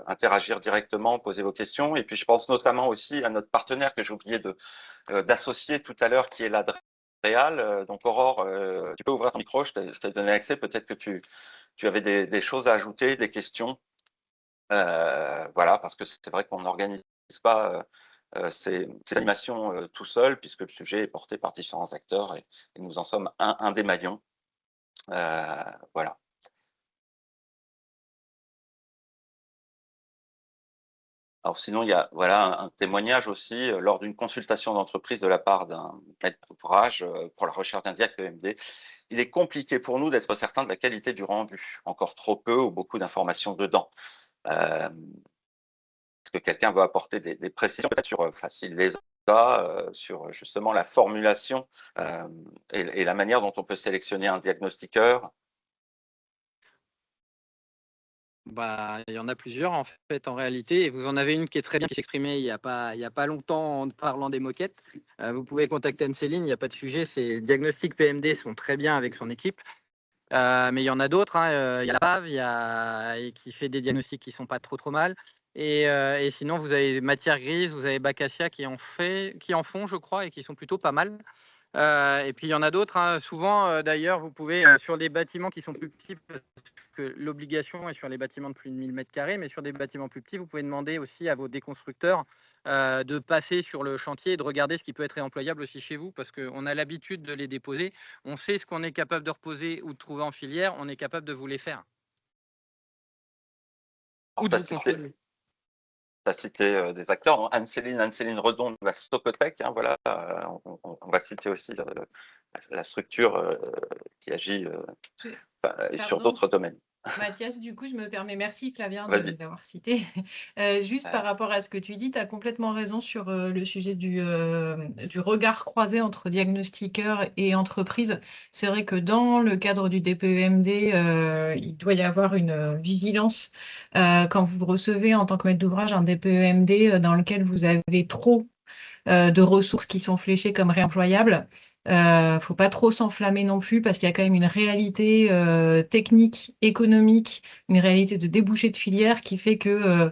Speaker 1: interagir directement, poser vos questions. Et puis, je pense notamment aussi à notre partenaire que j'ai oublié d'associer tout à l'heure, qui est l'Adréal. Donc, Aurore, tu peux ouvrir ton micro, je t'ai donné accès. Peut-être que tu avais des choses à ajouter, des questions. Voilà, parce que c'est vrai qu'on n'organise pas ces animations tout seul, puisque le sujet est porté par différents acteurs et nous en sommes un des maillons. Voilà. Alors sinon, il y a un témoignage aussi lors d'une consultation d'entreprise de la part d'un maître d'ouvrage pour la recherche d'un diacre EMD. Il est compliqué pour nous d'être certain de la qualité du rendu, encore trop peu ou beaucoup d'informations dedans. Est-ce que quelqu'un veut apporter des précisions peut-être sur Facile les a, sur justement la formulation et la manière dont on peut sélectionner un diagnostiqueur?
Speaker 2: Il y en a plusieurs en fait en réalité, et vous en avez une qui est très bien, qui s'exprimait il y a pas longtemps en parlant des moquettes. Vous pouvez contacter Anne-Céline, il n'y a pas de sujet. Ces diagnostics PMD sont très bien avec son équipe. Mais il y en a d'autres. Il y a la PAV, et qui fait des diagnostics qui sont pas trop mal. Et sinon, vous avez Matière Grise, vous avez Bacassia qui en font, je crois, et qui sont plutôt pas mal. Et puis il y en a d'autres. Souvent, d'ailleurs, vous pouvez sur des bâtiments qui sont plus petits, parce que l'obligation est sur les bâtiments de plus de 1000 mètres carrés, mais sur des bâtiments plus petits, vous pouvez demander aussi à vos déconstructeurs de passer sur le chantier et de regarder ce qui peut être réemployable aussi chez vous, parce qu'on a l'habitude de les déposer. On sait ce qu'on est capable de reposer ou de trouver en filière, on est capable de vous les faire. Ou de vous conseiller.
Speaker 1: Tu as cité des acteurs, Anne-Céline Redon de la Socotec, voilà, on va citer aussi la structure qui agit sur d'autres domaines.
Speaker 3: Mathias, du coup, je me permets, merci Flavien de
Speaker 1: Vas-y.
Speaker 3: l'avoir cité. Juste par rapport à ce que tu dis, tu as complètement raison sur le sujet du regard croisé entre diagnostiqueurs et entreprises. C'est vrai que dans le cadre du DPEMD, il doit y avoir une vigilance quand vous recevez en tant que maître d'ouvrage un DPEMD dans lequel vous avez trop de ressources qui sont fléchées comme réemployables. Faut pas trop s'enflammer non plus, parce qu'il y a quand même une réalité technique, économique, une réalité de débouché de filière qui fait que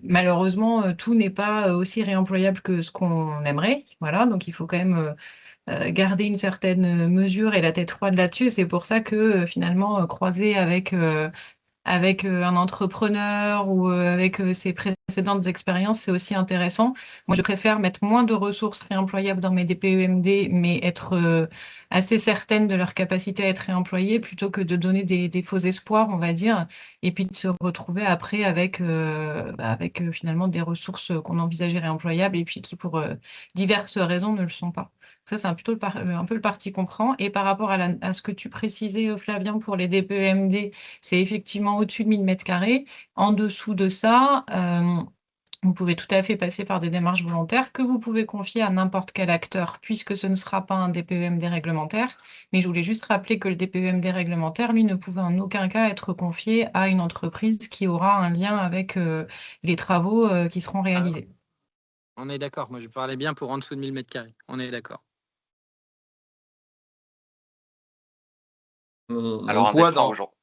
Speaker 3: malheureusement tout n'est pas aussi réemployable que ce qu'on aimerait. Voilà, donc il faut quand même garder une certaine mesure et la tête froide là-dessus. Et c'est pour ça que finalement croiser avec avec un entrepreneur ou avec ses précédentes expériences, c'est aussi intéressant. Moi, je préfère mettre moins de ressources réemployables dans mes DPEMD, mais être assez certaine de leur capacité à être réemployées plutôt que de donner des faux espoirs, on va dire, et puis de se retrouver après avec finalement des ressources qu'on envisageait réemployables et puis qui, pour diverses raisons, ne le sont pas. Ça, c'est plutôt un peu le parti qu'on prend. Et par rapport à ce que tu précisais, Flavien, pour les DPEMD, c'est effectivement au-dessus de 1000 mètres carrés. En dessous de ça, vous pouvez tout à fait passer par des démarches volontaires que vous pouvez confier à n'importe quel acteur, puisque ce ne sera pas un DPEMD réglementaire. Mais je voulais juste rappeler que le DPEMD réglementaire, lui, ne pouvait en aucun cas être confié à une entreprise qui aura un lien avec les travaux qui seront réalisés.
Speaker 2: On est d'accord. Moi, je parlais bien pour en dessous de 1000 mètres carrés. On est d'accord.
Speaker 1: Alors,
Speaker 4: On
Speaker 1: un
Speaker 4: voit
Speaker 1: dessin
Speaker 4: dans...
Speaker 1: aujourd'hui.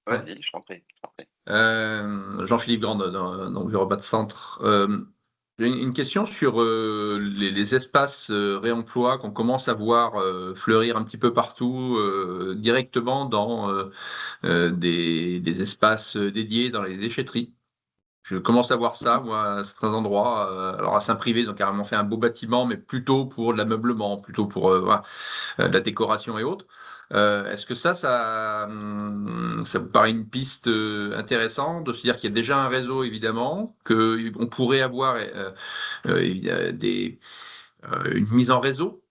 Speaker 1: Vas-y, je t'en prie.
Speaker 4: Jean-Philippe Grand, dans Bureau Bas de Centre. J'ai une question sur les espaces réemploi qu'on commence à voir fleurir un petit peu partout, directement dans des espaces dédiés dans les déchetteries. Je commence à voir ça, moi, à certains endroits. Alors à Saint-Privé, ils ont carrément fait un beau bâtiment, mais plutôt pour de l'ameublement, plutôt pour voilà, de la décoration et autres. Est-ce que ça vous paraît une piste intéressante de se dire qu'il y a déjà un réseau, évidemment, qu'on pourrait avoir une mise en réseau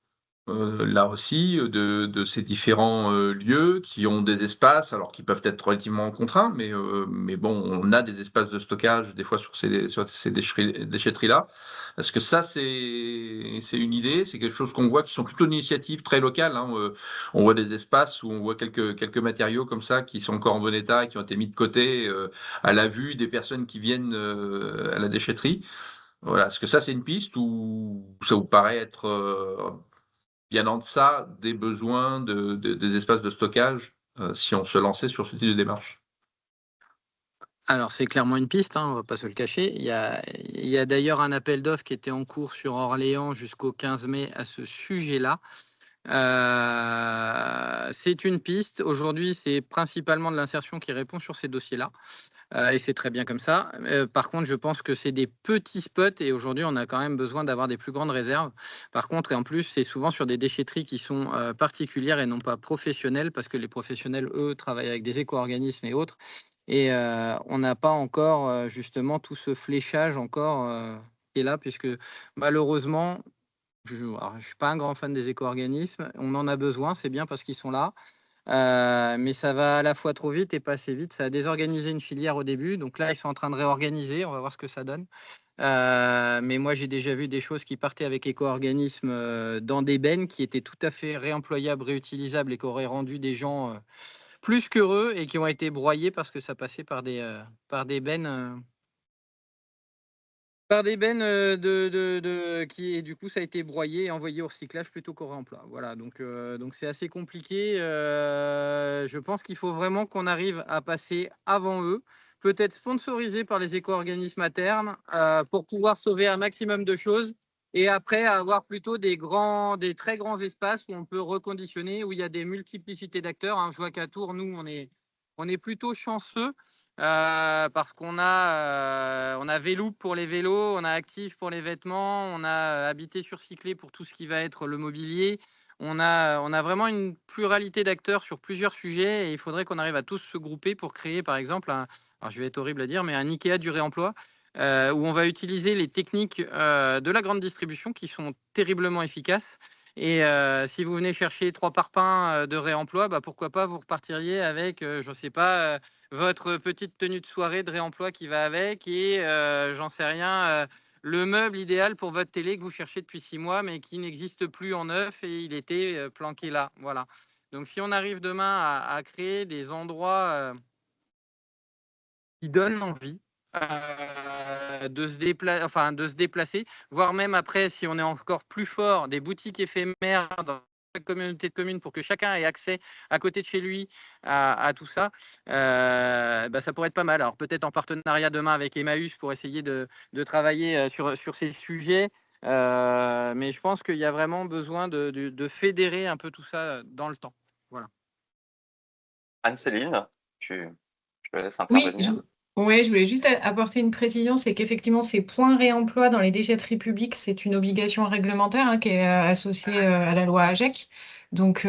Speaker 4: là aussi, de ces différents lieux qui ont des espaces, alors qui peuvent être relativement contraints, mais bon, on a des espaces de stockage des fois sur ces déchetteries-là. Est-ce que ça, c'est une idée? C'est quelque chose qu'on voit qui sont plutôt d'initiatives très locales, hein. On voit des espaces où on voit quelques matériaux comme ça qui sont encore en bon état et qui ont été mis de côté à la vue des personnes qui viennent à la déchetterie. Voilà. Est-ce que ça, c'est une piste ou ça vous paraît être bien en deçà des besoins des espaces de stockage si on se lançait sur ce type de démarche?
Speaker 2: Alors, c'est clairement une piste, hein, on ne va pas se le cacher. Il y a d'ailleurs un appel d'offres qui était en cours sur Orléans jusqu'au 15 mai à ce sujet-là. C'est une piste. Aujourd'hui, c'est principalement de l'insertion qui répond sur ces dossiers-là. Et c'est très bien comme ça. Par contre, je pense que c'est des petits spots et aujourd'hui, on a quand même besoin d'avoir des plus grandes réserves. Par contre, et en plus, c'est souvent sur des déchetteries qui sont particulières et non pas professionnelles parce que les professionnels, eux, travaillent avec des éco-organismes et autres. Et on n'a pas encore justement tout ce fléchage encore qui est là puisque malheureusement, je ne suis pas un grand fan des éco-organismes. On en a besoin, c'est bien parce qu'ils sont là. Mais ça va à la fois trop vite et pas assez vite. Ça a désorganisé une filière au début. Donc là, ils sont en train de réorganiser. On va voir ce que ça donne. Mais moi, j'ai déjà vu des choses qui partaient avec éco-organismes dans des bennes qui étaient tout à fait réemployables, réutilisables et qui auraient rendu des gens plus qu'heureux et qui ont été broyés parce que ça passait par des bennes. Par des bennes qui, et du coup, ça a été broyé et envoyé au recyclage plutôt qu'au réemploi. Voilà, donc c'est assez compliqué. Je pense qu'il faut vraiment qu'on arrive à passer avant eux, peut-être sponsorisé par les éco-organismes à terme, pour pouvoir sauver un maximum de choses. Et après, avoir plutôt des très grands espaces où on peut reconditionner, où il y a des multiplicités d'acteurs, hein. Je vois qu'à Tours, nous, on est plutôt chanceux. Parce qu'on a Véloop pour les vélos, on a Active pour les vêtements, on a Habité sur Cyclé pour tout ce qui va être le mobilier. On a vraiment une pluralité d'acteurs sur plusieurs sujets et il faudrait qu'on arrive à tous se grouper pour créer par exemple, alors je vais être horrible à dire, mais un Ikea du réemploi où on va utiliser les techniques de la grande distribution qui sont terriblement efficaces. Et si vous venez chercher 3 parpaings de réemploi, bah, pourquoi pas vous repartiriez avec, je ne sais pas, votre petite tenue de soirée de réemploi qui va avec et j'en sais rien, le meuble idéal pour votre télé que vous cherchez depuis 6 mois mais qui n'existe plus en neuf et il était planqué là. Voilà. Donc si on arrive demain à créer des endroits qui donnent envie de se déplacer, voire même après, si on est encore plus fort, des boutiques éphémères dans chaque communauté de communes pour que chacun ait accès à côté de chez lui à tout ça, bah, ça pourrait être pas mal. Alors peut-être en partenariat demain avec Emmaüs pour essayer de travailler sur ces sujets, mais je pense qu'il y a vraiment besoin de fédérer un peu tout ça dans le temps. Voilà.
Speaker 1: Anne-Céline, je Je laisse
Speaker 3: Oui,
Speaker 1: intervenir.
Speaker 3: je voulais juste apporter une précision, c'est qu'effectivement, ces points réemploi dans les déchetteries publiques, c'est une obligation réglementaire qui est associée à la loi AGEC. Donc,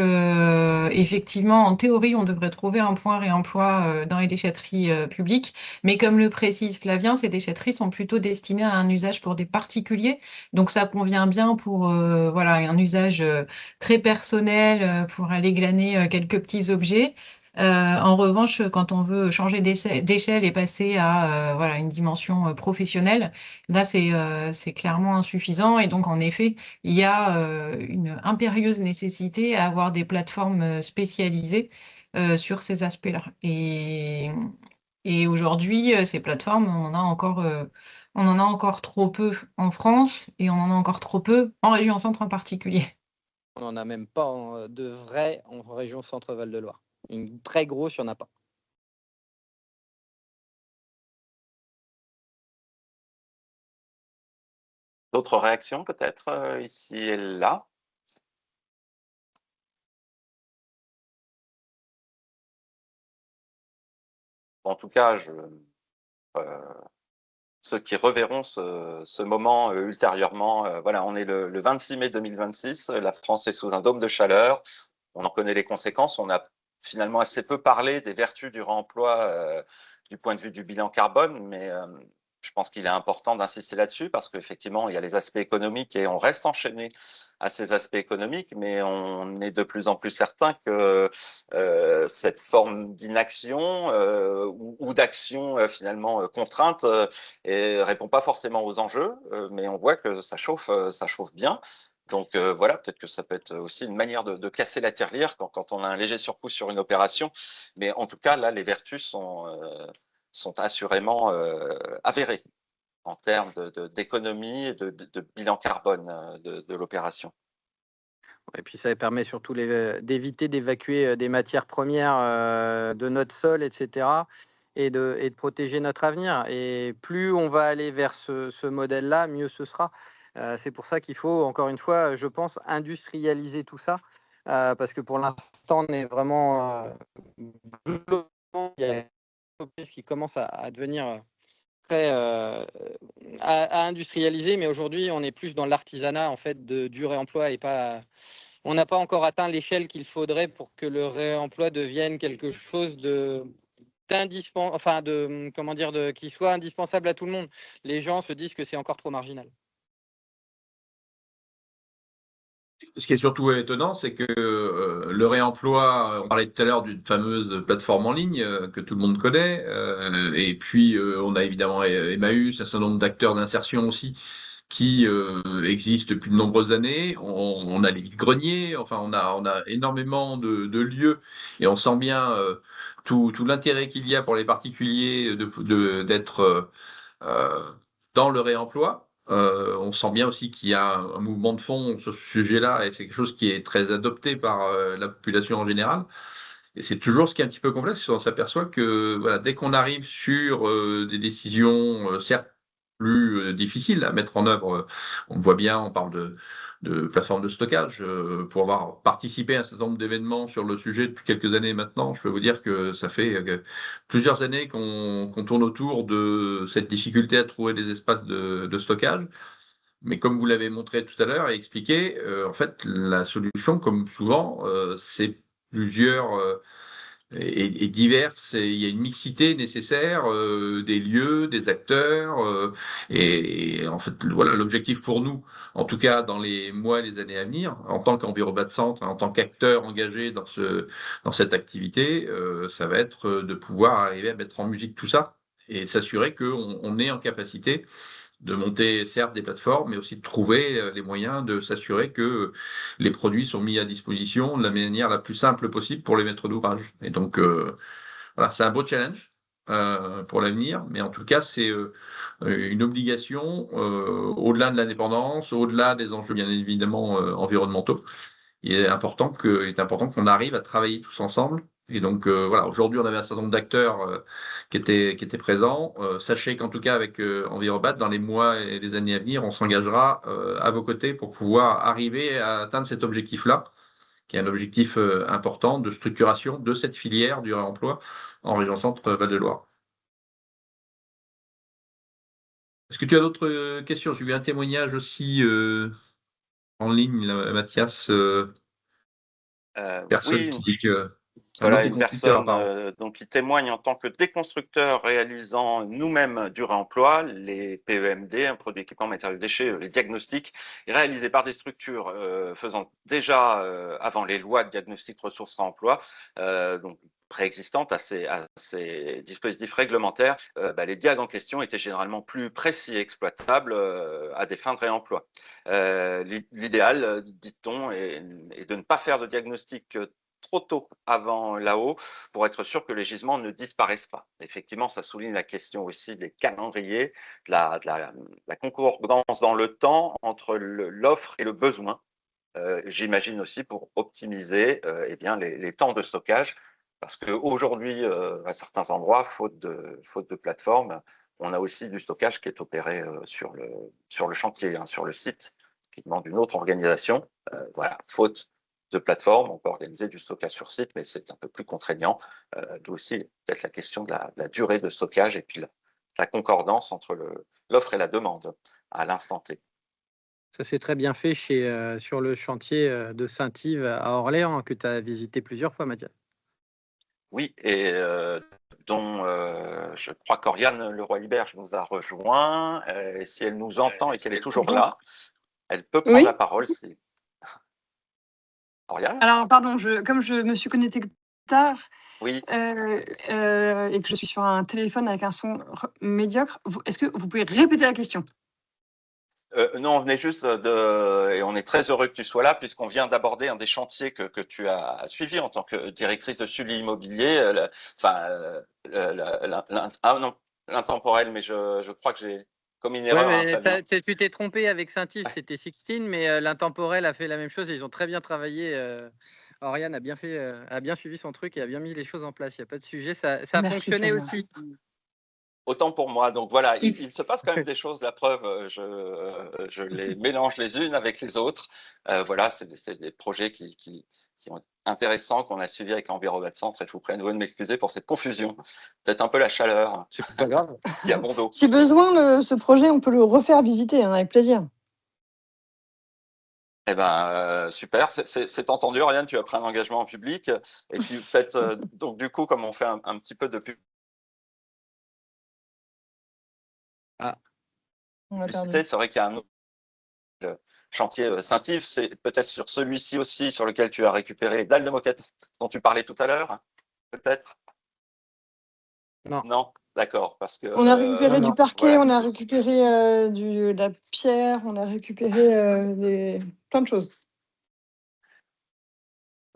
Speaker 3: effectivement, en théorie, on devrait trouver un point réemploi dans les déchetteries publiques. Mais comme le précise Flavien, ces déchetteries sont plutôt destinées à un usage pour des particuliers. Donc, ça convient bien pour voilà, un usage très personnel, pour aller glaner quelques petits objets. En revanche, quand on veut changer d'échelle et passer à voilà, une dimension professionnelle, là, c'est clairement insuffisant. Et donc, en effet, il y a une impérieuse nécessité à avoir des plateformes spécialisées sur ces aspects-là. Et aujourd'hui, ces plateformes, on en a encore trop peu en France et on en a encore trop peu en région centre en particulier.
Speaker 2: On n'en a même pas de vrai en région Centre-Val de Loire. Une très grosse, il n'y en a pas.
Speaker 1: D'autres réactions peut-être ici et là? En tout cas, ceux qui reverront ce moment ultérieurement, voilà, on est le 26 mai 2026, la France est sous un dôme de chaleur, on en connaît les conséquences, on a finalement assez peu parlé des vertus du réemploi du point de vue du bilan carbone, mais je pense qu'il est important d'insister là-dessus parce qu'effectivement, il y a les aspects économiques et on reste enchaîné à ces aspects économiques, mais on est de plus en plus certain que cette forme d'inaction ou d'action finalement contrainte répond pas forcément aux enjeux, mais on voit que ça chauffe bien. Donc voilà, peut-être que ça peut être aussi une manière de casser la tirelire quand on a un léger surcoût sur une opération. Mais en tout cas, là, les vertus sont assurément avérées en termes d'économie et de bilan carbone de l'opération.
Speaker 2: Et puis ça permet surtout d'éviter d'évacuer des matières premières de notre sol, etc. Et de protéger notre avenir. Et plus on va aller vers ce modèle-là, mieux ce sera. C'est pour ça qu'il faut, encore une fois, je pense, industrialiser tout ça. Parce que pour l'instant, on est vraiment... il y a une entreprise qui commence à devenir très à industrialiser, mais aujourd'hui, on est plus dans l'artisanat en fait du réemploi et pas. On n'a pas encore atteint l'échelle qu'il faudrait pour que le réemploi devienne quelque chose qui soit indispensable à tout le monde. Les gens se disent que c'est encore trop marginal.
Speaker 4: Ce qui est surtout étonnant, c'est que le réemploi, on parlait tout à l'heure d'une fameuse plateforme en ligne que tout le monde connaît, et puis on a évidemment Emmaüs, un certain nombre d'acteurs d'insertion aussi qui existent depuis de nombreuses années. On a les vides-greniers, enfin on a énormément de lieux et on sent bien tout l'intérêt qu'il y a pour les particuliers d'être dans le réemploi. On sent bien aussi qu'il y a un mouvement de fond sur ce sujet-là et c'est quelque chose qui est très adopté par la population en général. Et c'est toujours ce qui est un petit peu complexe, c'est qu'on s'aperçoit que voilà, dès qu'on arrive sur des décisions, certes plus difficiles à mettre en œuvre, on le voit bien, on parle de plateformes de stockage. Pour avoir participé à un certain nombre d'événements sur le sujet depuis quelques années maintenant, je peux vous dire que ça fait plusieurs années qu'on tourne autour de cette difficulté à trouver des espaces de stockage. Mais comme vous l'avez montré tout à l'heure et expliqué, en fait, la solution, comme souvent, c'est plusieurs et diverses. Et il y a une mixité nécessaire des lieux, des acteurs. Et en fait, voilà, l'objectif pour nous, en tout cas dans les mois et les années à venir, en tant qu'Envirobat Centre, en tant qu'acteur engagé dans cette activité, ça va être de pouvoir arriver à mettre en musique tout ça et s'assurer qu'on est en capacité de monter certes des plateformes, mais aussi de trouver les moyens de s'assurer que les produits sont mis à disposition de la manière la plus simple possible pour les maîtres d'ouvrage. Et donc, voilà, c'est un beau challenge pour l'avenir, mais en tout cas, c'est une obligation au-delà de l'indépendance, au-delà des enjeux bien évidemment environnementaux. Il est important qu'on arrive à travailler tous ensemble. Et donc voilà, aujourd'hui on avait un certain nombre d'acteurs qui étaient présents. Sachez qu'en tout cas avec Envirobat, dans les mois et les années à venir, on s'engagera à vos côtés pour pouvoir arriver à atteindre cet objectif-là, Il y a un objectif important de structuration de cette filière du réemploi en région Centre Val-de-Loire. Est-ce que tu as d'autres questions? J'ai eu un témoignage aussi en ligne, là, Mathias, personne
Speaker 1: Oui,
Speaker 4: qui dit que un
Speaker 1: voilà
Speaker 4: autre
Speaker 1: une
Speaker 4: constructeur,
Speaker 1: personne
Speaker 4: apparemment.
Speaker 1: donc qui témoigne en tant que déconstructeur réalisant nous-mêmes du réemploi, les PEMD, un produit équipement matériel déchet, les diagnostics réalisés par des structures faisant déjà avant les lois de diagnostic ressources réemploi, donc préexistantes à ces dispositifs réglementaires, les diags en question étaient généralement plus précis et exploitables à des fins de réemploi. L'idéal, dit-on, est de ne pas faire de diagnostic trop tôt avant l'AO pour être sûr que les gisements ne disparaissent pas. Effectivement, ça souligne la question aussi des calendriers, de la concordance dans le temps entre l'offre et le besoin. J'imagine aussi pour optimiser les temps de stockage, parce qu'aujourd'hui, à certains endroits, faute de plateforme, on a aussi du stockage qui est opéré sur le chantier, sur le site, qui demande une autre organisation. Voilà, faute de plateforme, on peut organiser du stockage sur site, mais c'est un peu plus contraignant. D'où aussi peut-être la question de la durée de stockage et puis la concordance entre l'offre et la demande à l'instant T.
Speaker 2: Ça s'est très bien fait sur le chantier de Saint-Yves à Orléans, que tu as visité plusieurs fois, Mathias.
Speaker 1: Oui, et dont je crois qu'Oriane Leroy-Liberge nous a rejoint. Et si elle nous entend et qu'elle est toujours là, elle peut prendre
Speaker 5: Oui.
Speaker 1: la parole. Oriane?
Speaker 5: Alors, pardon, comme je me suis connectée tard
Speaker 1: Oui.
Speaker 5: Et que je suis sur un téléphone avec un son médiocre, est-ce que vous pouvez répéter la question?
Speaker 1: Non, on venait juste et on est très heureux que tu sois là, puisqu'on vient d'aborder un des chantiers que tu as suivi en tant que directrice de Sully Immobilier, l'intemporel, mais je crois que j'ai commis une erreur.
Speaker 2: Ouais, mais tu t'es trompé avec Saint-Yves, c'était Sixtine, mais l'intemporel a fait la même chose et ils ont très bien travaillé. Oriane a bien suivi son truc et a bien mis les choses en place. Il n'y a pas de sujet, ça a
Speaker 5: Merci,
Speaker 2: fonctionné
Speaker 5: Fabien.
Speaker 2: aussi.
Speaker 1: Autant pour moi. Donc voilà, il se passe quand même des choses. La preuve, je les mélange les unes avec les autres. Voilà, c'est des projets qui sont intéressants, qu'on a suivis avec Environnement Centre. Et je vous prie à nouveau de m'excuser pour cette confusion. Peut-être un peu la chaleur
Speaker 2: C'est pas grave.
Speaker 1: qui a bon dos.
Speaker 5: Si besoin, ce projet, on peut le refaire visiter, avec plaisir.
Speaker 1: Eh ben, super, c'est entendu. Oriane, tu as pris un engagement en public. Et puis peut-être, donc du coup, comme on fait un petit peu de publicité, c'est vrai qu'il y a un autre chantier Saint-Yves, c'est peut-être sur celui-ci aussi sur lequel tu as récupéré les dalles de moquette dont tu parlais tout à l'heure, peut-être? Non, d'accord, parce que
Speaker 5: on a récupéré du parquet,
Speaker 1: voilà,
Speaker 5: on a récupéré de la pierre, on a récupéré plein de choses.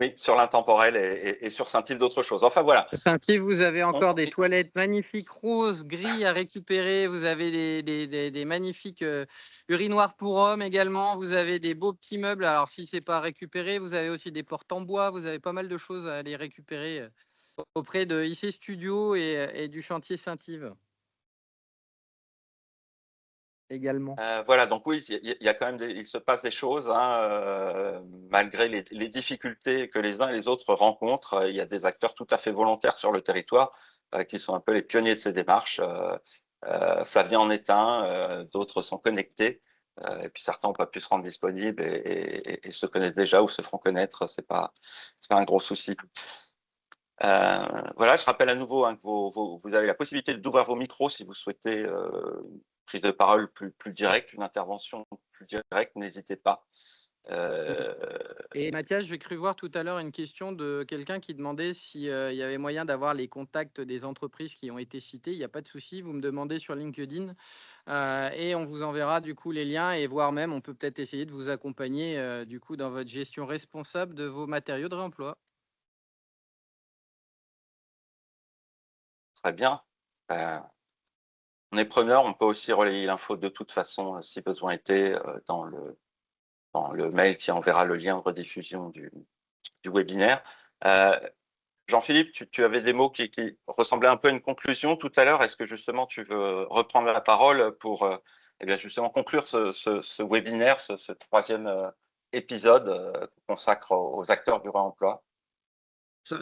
Speaker 1: Oui, sur l'intemporel et sur Saint-Yves d'autres choses. Enfin voilà.
Speaker 2: Saint-Yves, vous avez encore des toilettes magnifiques roses, gris à récupérer. Vous avez des magnifiques urinoirs pour hommes également. Vous avez des beaux petits meubles. Alors, si ce n'est pas récupéré, vous avez aussi des portes en bois. Vous avez pas mal de choses à aller récupérer auprès de IC Studio et du chantier Saint-Yves également.
Speaker 1: Voilà, donc oui, il y a quand même il se passe des choses, malgré les difficultés que les uns et les autres rencontrent. Il y a des acteurs tout à fait volontaires sur le territoire qui sont un peu les pionniers de ces démarches. Flavien en est un, d'autres sont connectés, et puis certains n'ont pas pu se rendre disponibles et se connaissent déjà ou se feront connaître. C'est pas un gros souci. Voilà, je rappelle à nouveau que vous avez la possibilité d'ouvrir vos micros si vous souhaitez une prise de parole plus directe, une intervention plus directe, n'hésitez pas.
Speaker 2: Et Mathias, j'ai cru voir tout à l'heure une question de quelqu'un qui demandait s'il y avait moyen d'avoir les contacts des entreprises qui ont été citées. Il n'y a pas de souci, vous me demandez sur LinkedIn et on vous enverra du coup les liens et voire même on peut peut-être essayer de vous accompagner du coup dans votre gestion responsable de vos matériaux de réemploi.
Speaker 1: Très bien. On est preneur, on peut aussi relayer l'info de toute façon si besoin était dans le mail qui enverra le lien de rediffusion du webinaire. Jean-Philippe, tu avais des mots qui ressemblaient un peu à une conclusion tout à l'heure. Est-ce que justement tu veux reprendre la parole pour justement conclure ce webinaire, ce troisième épisode qu'on consacre aux acteurs du réemploi.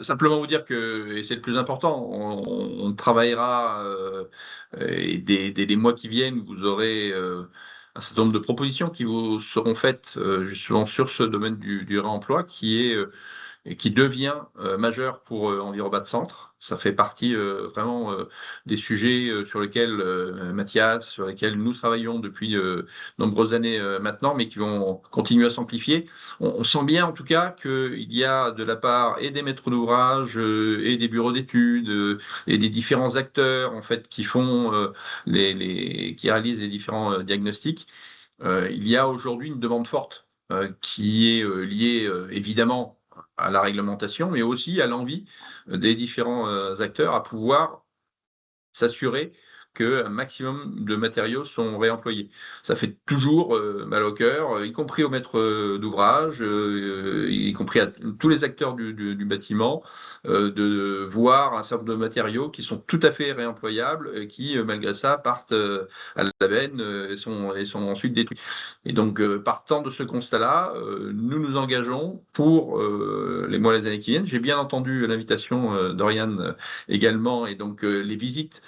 Speaker 4: Simplement vous dire que, et c'est le plus important, on travaillera et dès les mois qui viennent, vous aurez un certain nombre de propositions qui vous seront faites justement sur ce domaine du réemploi qui est et qui devient majeur pour Envirobat Centre. Ça fait partie vraiment des sujets sur lesquels Mathias, sur lesquels nous travaillons depuis nombreuses années maintenant, mais qui vont continuer à s'amplifier. On sent bien en tout cas qu'il y a de la part et des maîtres d'ouvrage et des bureaux d'études et des différents acteurs en fait qui font qui réalisent les différents diagnostics. Il y a aujourd'hui une demande forte qui est liée évidemment à la réglementation, mais aussi à l'envie des différents acteurs à pouvoir s'assurer qu'un maximum de matériaux sont réemployés. Ça fait toujours mal au cœur, y compris aux maîtres d'ouvrage, y compris à tous les acteurs du bâtiment, de voir un certain nombre de matériaux qui sont tout à fait réemployables, qui, malgré ça, partent à la benne et sont ensuite détruits. Et donc, partant de ce constat-là, nous nous engageons pour les mois et les années qui viennent. J'ai bien entendu l'invitation d'Oriane également, et donc les visites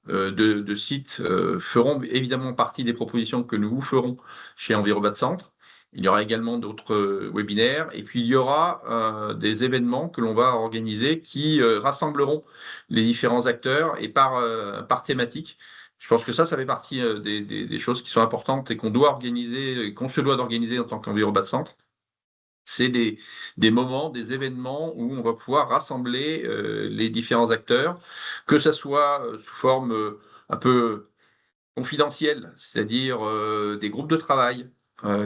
Speaker 4: de sites feront évidemment partie des propositions que nous vous ferons chez Envirobat Centre. Il y aura également d'autres webinaires et puis il y aura des événements que l'on va organiser qui rassembleront les différents acteurs et par thématique. Je pense que ça fait partie des choses qui sont importantes et qu'on doit organiser, qu'on se doit d'organiser en tant qu'Envirobat Centre. C'est des moments, des événements où on va pouvoir rassembler les différents acteurs, que ce soit sous forme un peu confidentielle, c'est-à-dire des groupes de travail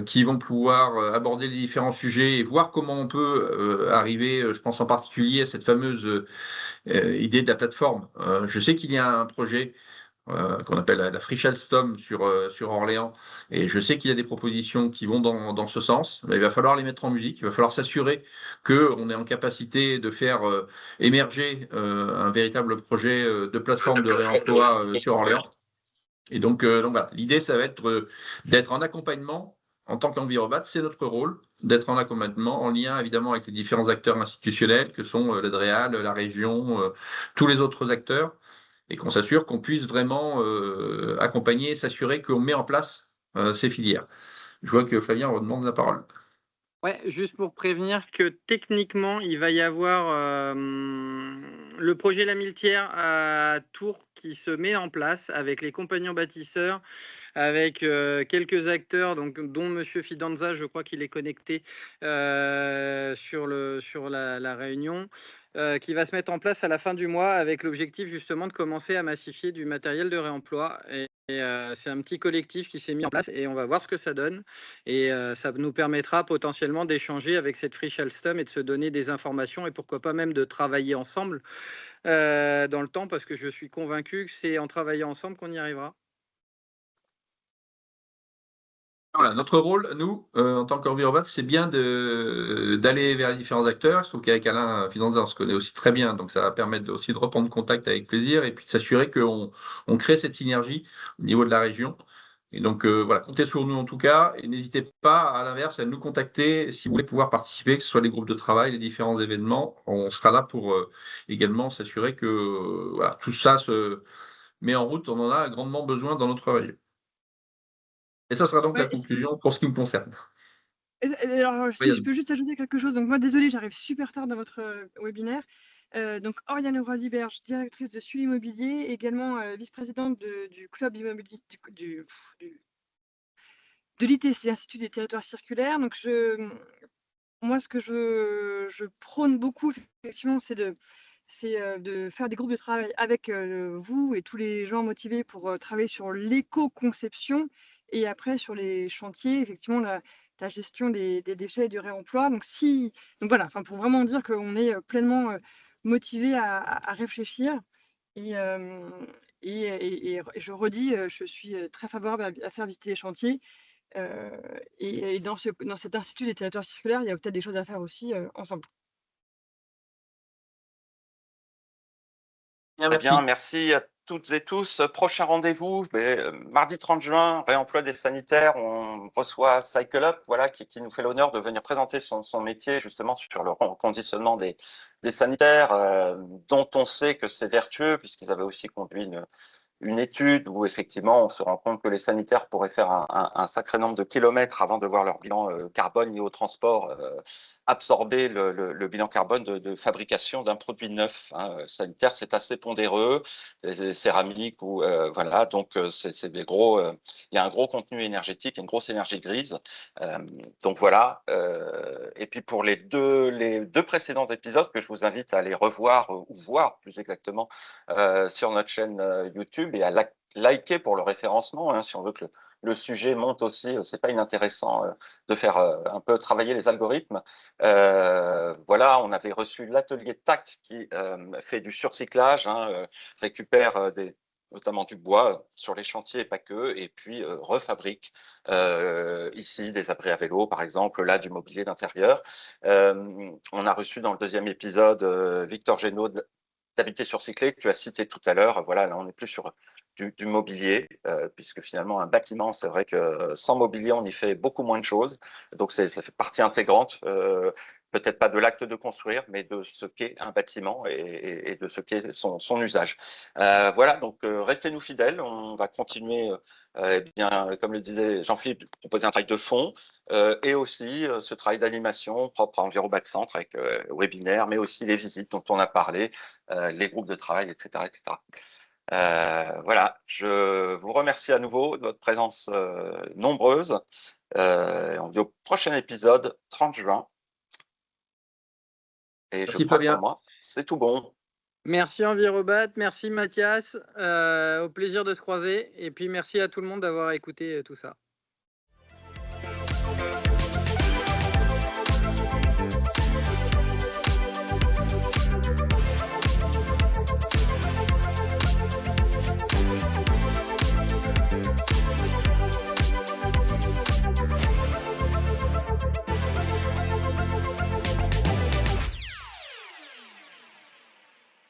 Speaker 4: qui vont pouvoir aborder les différents sujets et voir comment on peut arriver, je pense en particulier à cette fameuse idée de la plateforme. Je sais qu'il y a un projet qu'on appelle la Friche Alstom sur Orléans. Et je sais qu'il y a des propositions qui vont dans ce sens. Mais il va falloir les mettre en musique. Il va falloir s'assurer qu'on est en capacité de faire émerger un véritable projet de plateforme de réemploi sur Orléans. Et donc voilà, l'idée, ça va être d'être en accompagnement en tant qu'Envirobat. C'est notre rôle d'être en accompagnement, en lien évidemment avec les différents acteurs institutionnels que sont l'ADREAL, la région, tous les autres acteurs, et qu'on s'assure qu'on puisse vraiment accompagner et s'assurer qu'on met en place ces filières. Je vois que Flavien redemande la parole.
Speaker 2: Ouais, juste pour prévenir que techniquement, il va y avoir le projet La Miletière à Tours qui se met en place avec les compagnons bâtisseurs, avec quelques acteurs, dont Monsieur Fidanza, je crois qu'il est connecté sur la réunion, qui va se mettre en place à la fin du mois avec l'objectif justement de commencer à massifier du matériel de réemploi. Et c'est un petit collectif qui s'est mis en place et on va voir ce que ça donne. Et ça nous permettra potentiellement d'échanger avec cette Friche Alstom et de se donner des informations et pourquoi pas même de travailler ensemble dans le temps, parce que je suis convaincu que c'est en travaillant ensemble qu'on y arrivera.
Speaker 4: Voilà, notre rôle, nous, en tant qu'Envirobat, c'est bien d'aller vers les différents acteurs. Je trouve qu'avec Alain Fidanza, on se connaît aussi très bien, donc ça va permettre aussi de reprendre contact avec plaisir et puis de s'assurer qu'on crée cette synergie au niveau de la région. Et donc voilà, comptez sur nous en tout cas, et n'hésitez pas à l'inverse à nous contacter si vous voulez pouvoir participer, que ce soit les groupes de travail, les différents événements. On sera là pour également s'assurer que voilà, tout ça se met en route. On en a grandement besoin dans notre région. Et ça sera donc la conclusion pour ce qui me concerne.
Speaker 5: Alors, si je peux juste ajouter quelque chose. Donc moi, désolée, j'arrive super tard dans votre webinaire. Donc Oriane Roy-Liberge, directrice de Suivi Immobilier, également vice-présidente du club immobilier de l'ITC, Institut des territoires circulaires. Donc moi, ce que je prône beaucoup, effectivement, c'est de faire des groupes de travail avec vous et tous les gens motivés pour travailler sur l'éco-conception et après sur les chantiers, effectivement, la gestion des déchets et du réemploi. Donc voilà, pour vraiment dire qu'on est pleinement motivé à réfléchir. Et je redis, je suis très favorable à faire visiter les chantiers. Et dans cet institut des territoires circulaires, il y a peut-être des choses à faire aussi ensemble.
Speaker 1: Très bien, merci toutes et tous. Prochain rendez-vous, mardi 30 juin, réemploi des sanitaires. On reçoit Cycle Up, voilà, qui nous fait l'honneur de venir présenter son métier justement sur le conditionnement des sanitaires, dont on sait que c'est vertueux, puisqu'ils avaient aussi conduit une étude où effectivement on se rend compte que les sanitaires pourraient faire un sacré nombre de kilomètres avant de voir leur bilan carbone lié au transport absorber le bilan carbone de fabrication d'un produit neuf. Sanitaire, c'est assez pondéreux, céramique ou voilà, donc c'est des gros. Il y a un gros contenu énergétique, une grosse énergie grise. Donc voilà. Et puis pour les deux précédents épisodes que je vous invite à aller revoir ou voir plus exactement sur notre chaîne YouTube et à liker pour le référencement, si on veut que le sujet monte aussi. C'est pas inintéressant de faire un peu travailler les algorithmes. Voilà, on avait reçu l'atelier TAC qui fait du surcyclage, récupère notamment du bois sur les chantiers et pas que, et puis refabrique ici des abris à vélo, par exemple, là du mobilier d'intérieur. On a reçu dans le deuxième épisode Victor Génaud d'Habiter Surcyclé, que tu as cité tout à l'heure. Voilà, là on n'est plus sur du mobilier, puisque finalement un bâtiment, c'est vrai que sans mobilier on y fait beaucoup moins de choses, donc ça fait partie intégrante, peut-être pas de l'acte de construire, mais de ce qu'est un bâtiment et de ce qu'est son usage. Voilà, donc restez-nous fidèles, on va continuer, eh bien, comme le disait Jean-Philippe, de proposer un travail de fond, et aussi ce travail d'animation propre à Envirobat Centre avec webinaire, mais aussi les visites dont on a parlé, les groupes de travail, etc. etc. Voilà, je vous remercie à nouveau de votre présence nombreuse. On dit au prochain épisode, 30 juin. Et
Speaker 4: Merci,
Speaker 1: je crois que
Speaker 4: Fabien.
Speaker 1: pour moi, c'est tout bon.
Speaker 2: Merci Envirobat, merci Mathias, au plaisir de se croiser. Et puis merci à tout le monde d'avoir écouté tout ça.